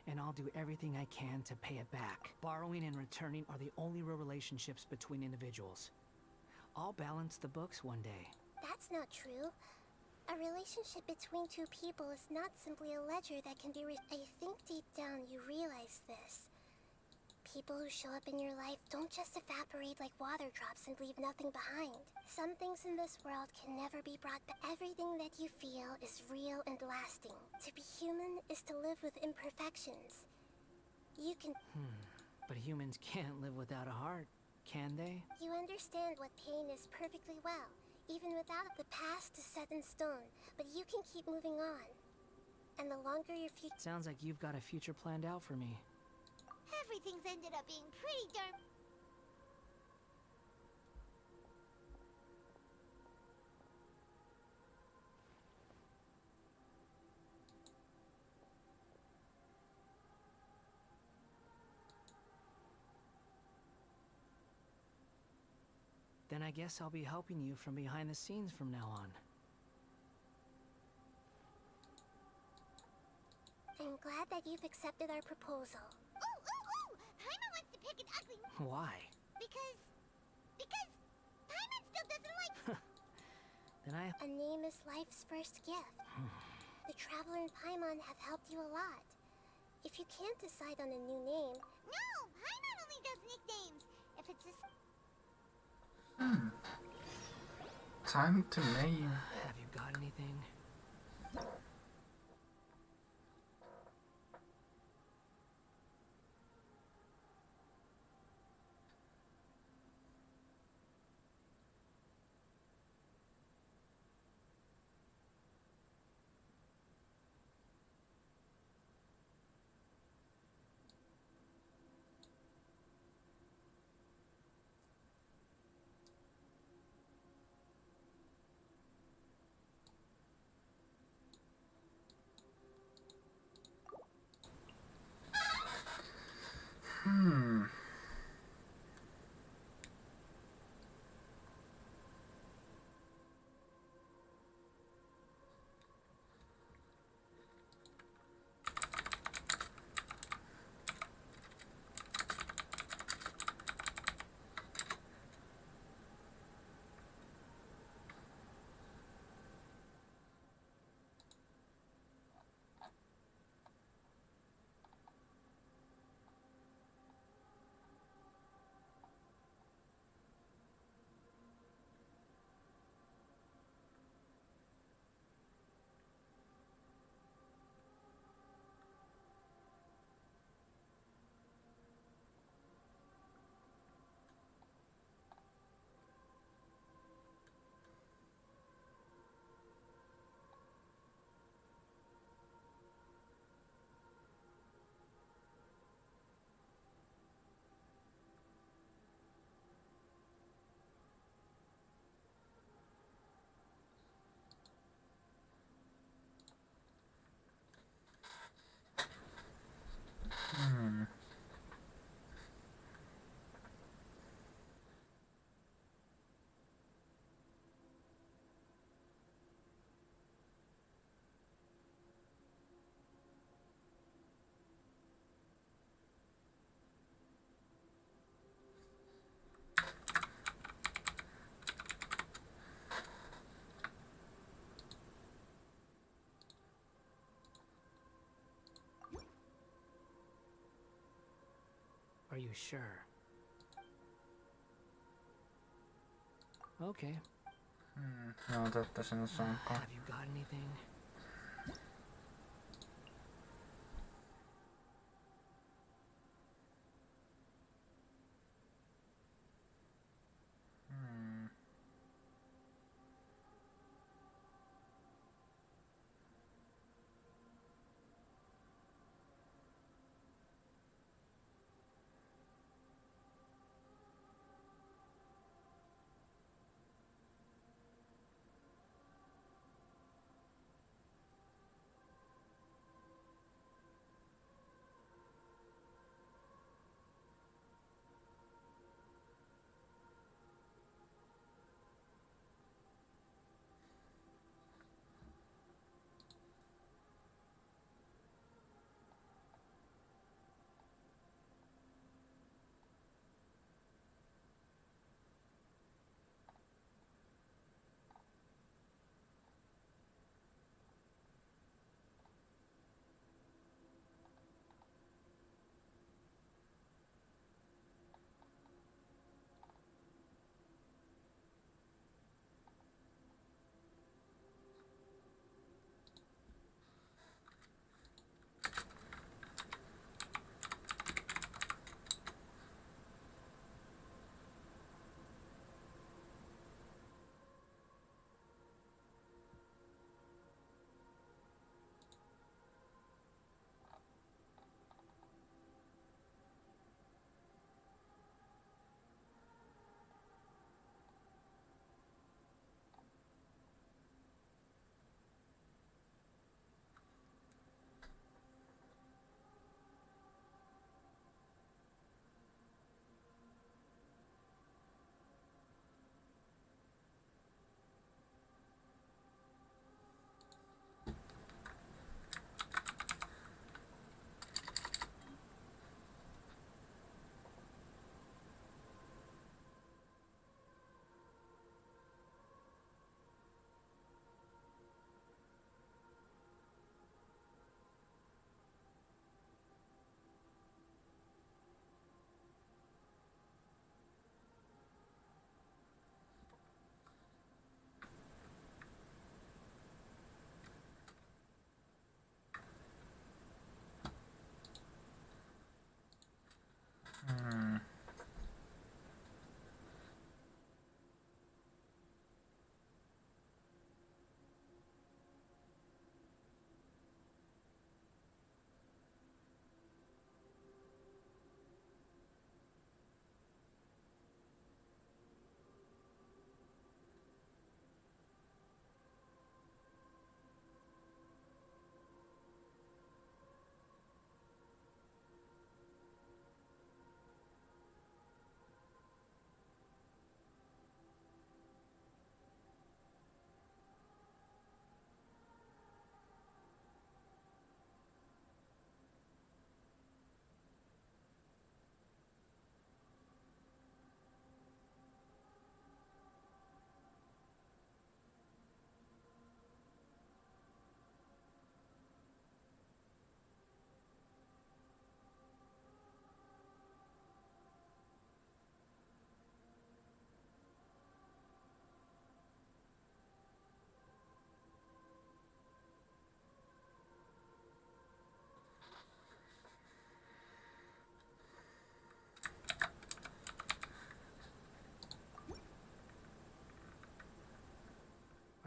And I'll do everything I can to pay it back. Borrowing and returning are the only real relationships between individuals. I'll balance the books one day. That's not true. A relationship between two people is not simply a ledger that can be I think deep down you realize this. People who show up in your life don't just evaporate like water drops and leave nothing behind. Some things in this world can never be brought back. Everything that you feel is real and lasting. To be human is to live with imperfections. You can... But humans can't live without a heart, can they? You understand what pain is perfectly well. Even without the past is set in stone, but you can keep moving on. And the longer your future... Sounds like you've got a future planned out for me. Everything's ended up being pretty darn... Then I guess I'll be helping you from behind the scenes from now on. I'm glad that you've accepted our proposal. Ooh! Paimon wants to pick an ugly... Why? Because Paimon still doesn't like... Then I... A name is life's first gift. The Traveler and Paimon have helped you a lot. If you can't decide on a new name... No! Paimon only does nicknames. If it's a... Time to name. Have you got anything? Are you sure? Okay. No, that doesn't sound good. Have you got anything?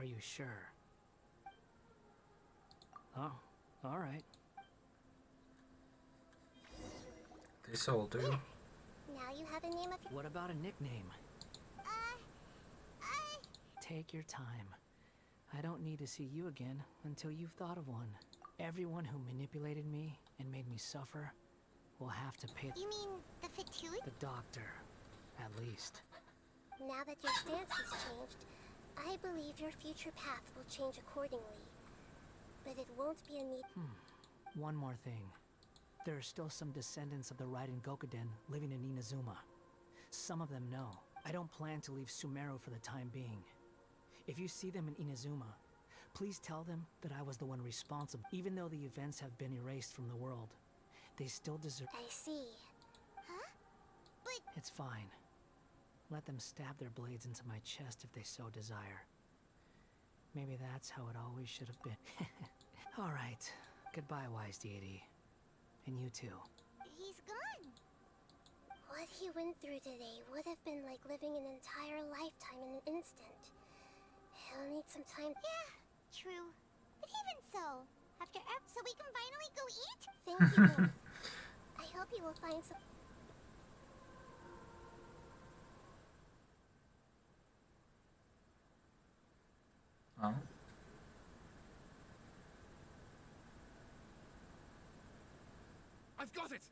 you sure? Oh, alright. This will do. Now you have a name of your... What about a nickname? Take your time. I don't need to see you again until you've thought of one. Everyone who manipulated me and made me suffer will have to pay. You mean the Fatui? The doctor, at least. Now that your stance has changed, I believe your future path will change accordingly. But it won't be a need... One more thing. There are still some descendants of the Raiden Gokuden living in Inazuma. Some of them know. I don't plan to leave Sumeru for the time being. If you see them in Inazuma, please tell them that I was the one responsible. Even though the events have been erased from the world, they still deserve... I see. Huh? But... It's fine. Let them stab their blades into my chest if they so desire. Maybe that's how it always should have been. Alright. Goodbye, wise deity. And you too. He's gone. What he went through today would have been like living an entire lifetime in an instant. He'll need some time. Yeah, true. But even so, so we can finally go eat? Thank you both. I hope you will find some... Oh. I've got it!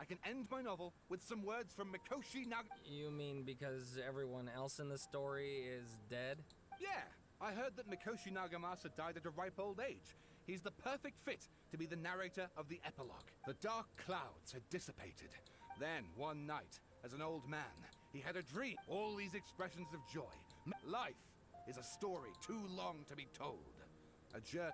I can end my novel with some words from Mikoshi Nag... You mean because everyone else in the story is dead? Yeah! I heard that Mikoshi Nagamasa died at a ripe old age. He's the perfect fit to be the narrator of the epilogue. The dark clouds had dissipated. Then, one night, as an old man, he had a dream. All these expressions of joy. Life is a story too long to be told. A journey...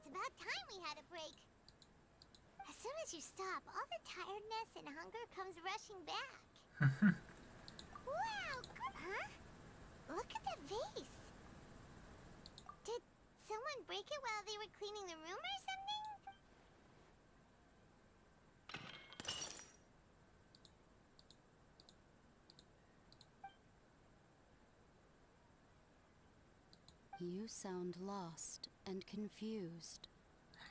It's about time we had a break. As soon as you stop, all the tiredness and hunger comes rushing back. Wow, good, huh? Look at that vase. Did someone break it while they were cleaning the room or something? You sound lost and confused.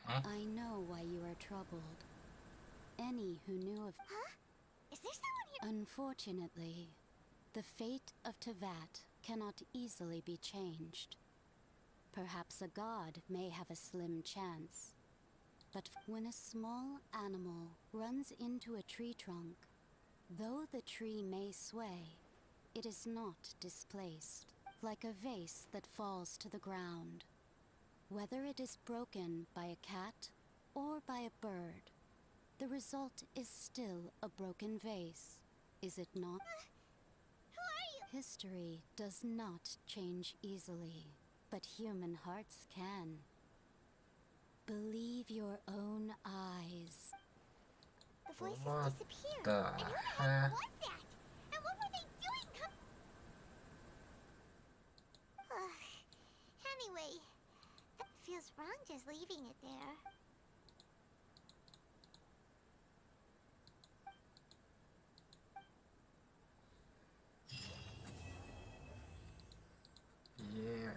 Huh? I know why you are troubled. Any who knew of... Huh? Is there someone here? Unfortunately, the fate of Tevat cannot easily be changed. Perhaps a god may have a slim chance. But when a small animal runs into a tree trunk, though the tree may sway, it is not displaced. Like a vase that falls to the ground. Whether it is broken by a cat or by a bird, the result is still a broken vase, is it not? Who are you? History does not change easily, but human hearts can. Believe your own eyes. The voices What disappeared. the And who the heck? heck was that? And what were they doing? Anyway, that feels wrong just leaving it there. Yeah.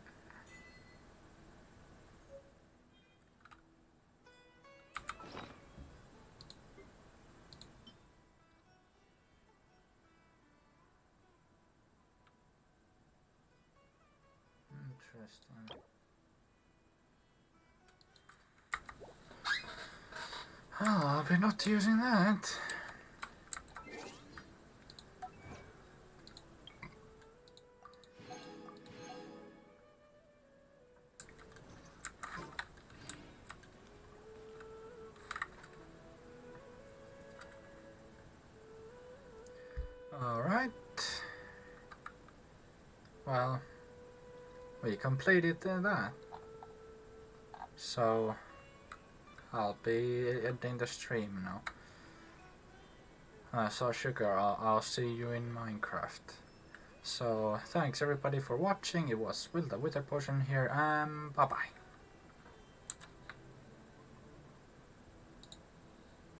last time. Oh, I'll be not using that. Alright. Well, we completed that. So, I'll be ending the stream now. So Sugar, I'll see you in Minecraft. So, thanks everybody for watching. It was Will the Wither Potion here, bye bye.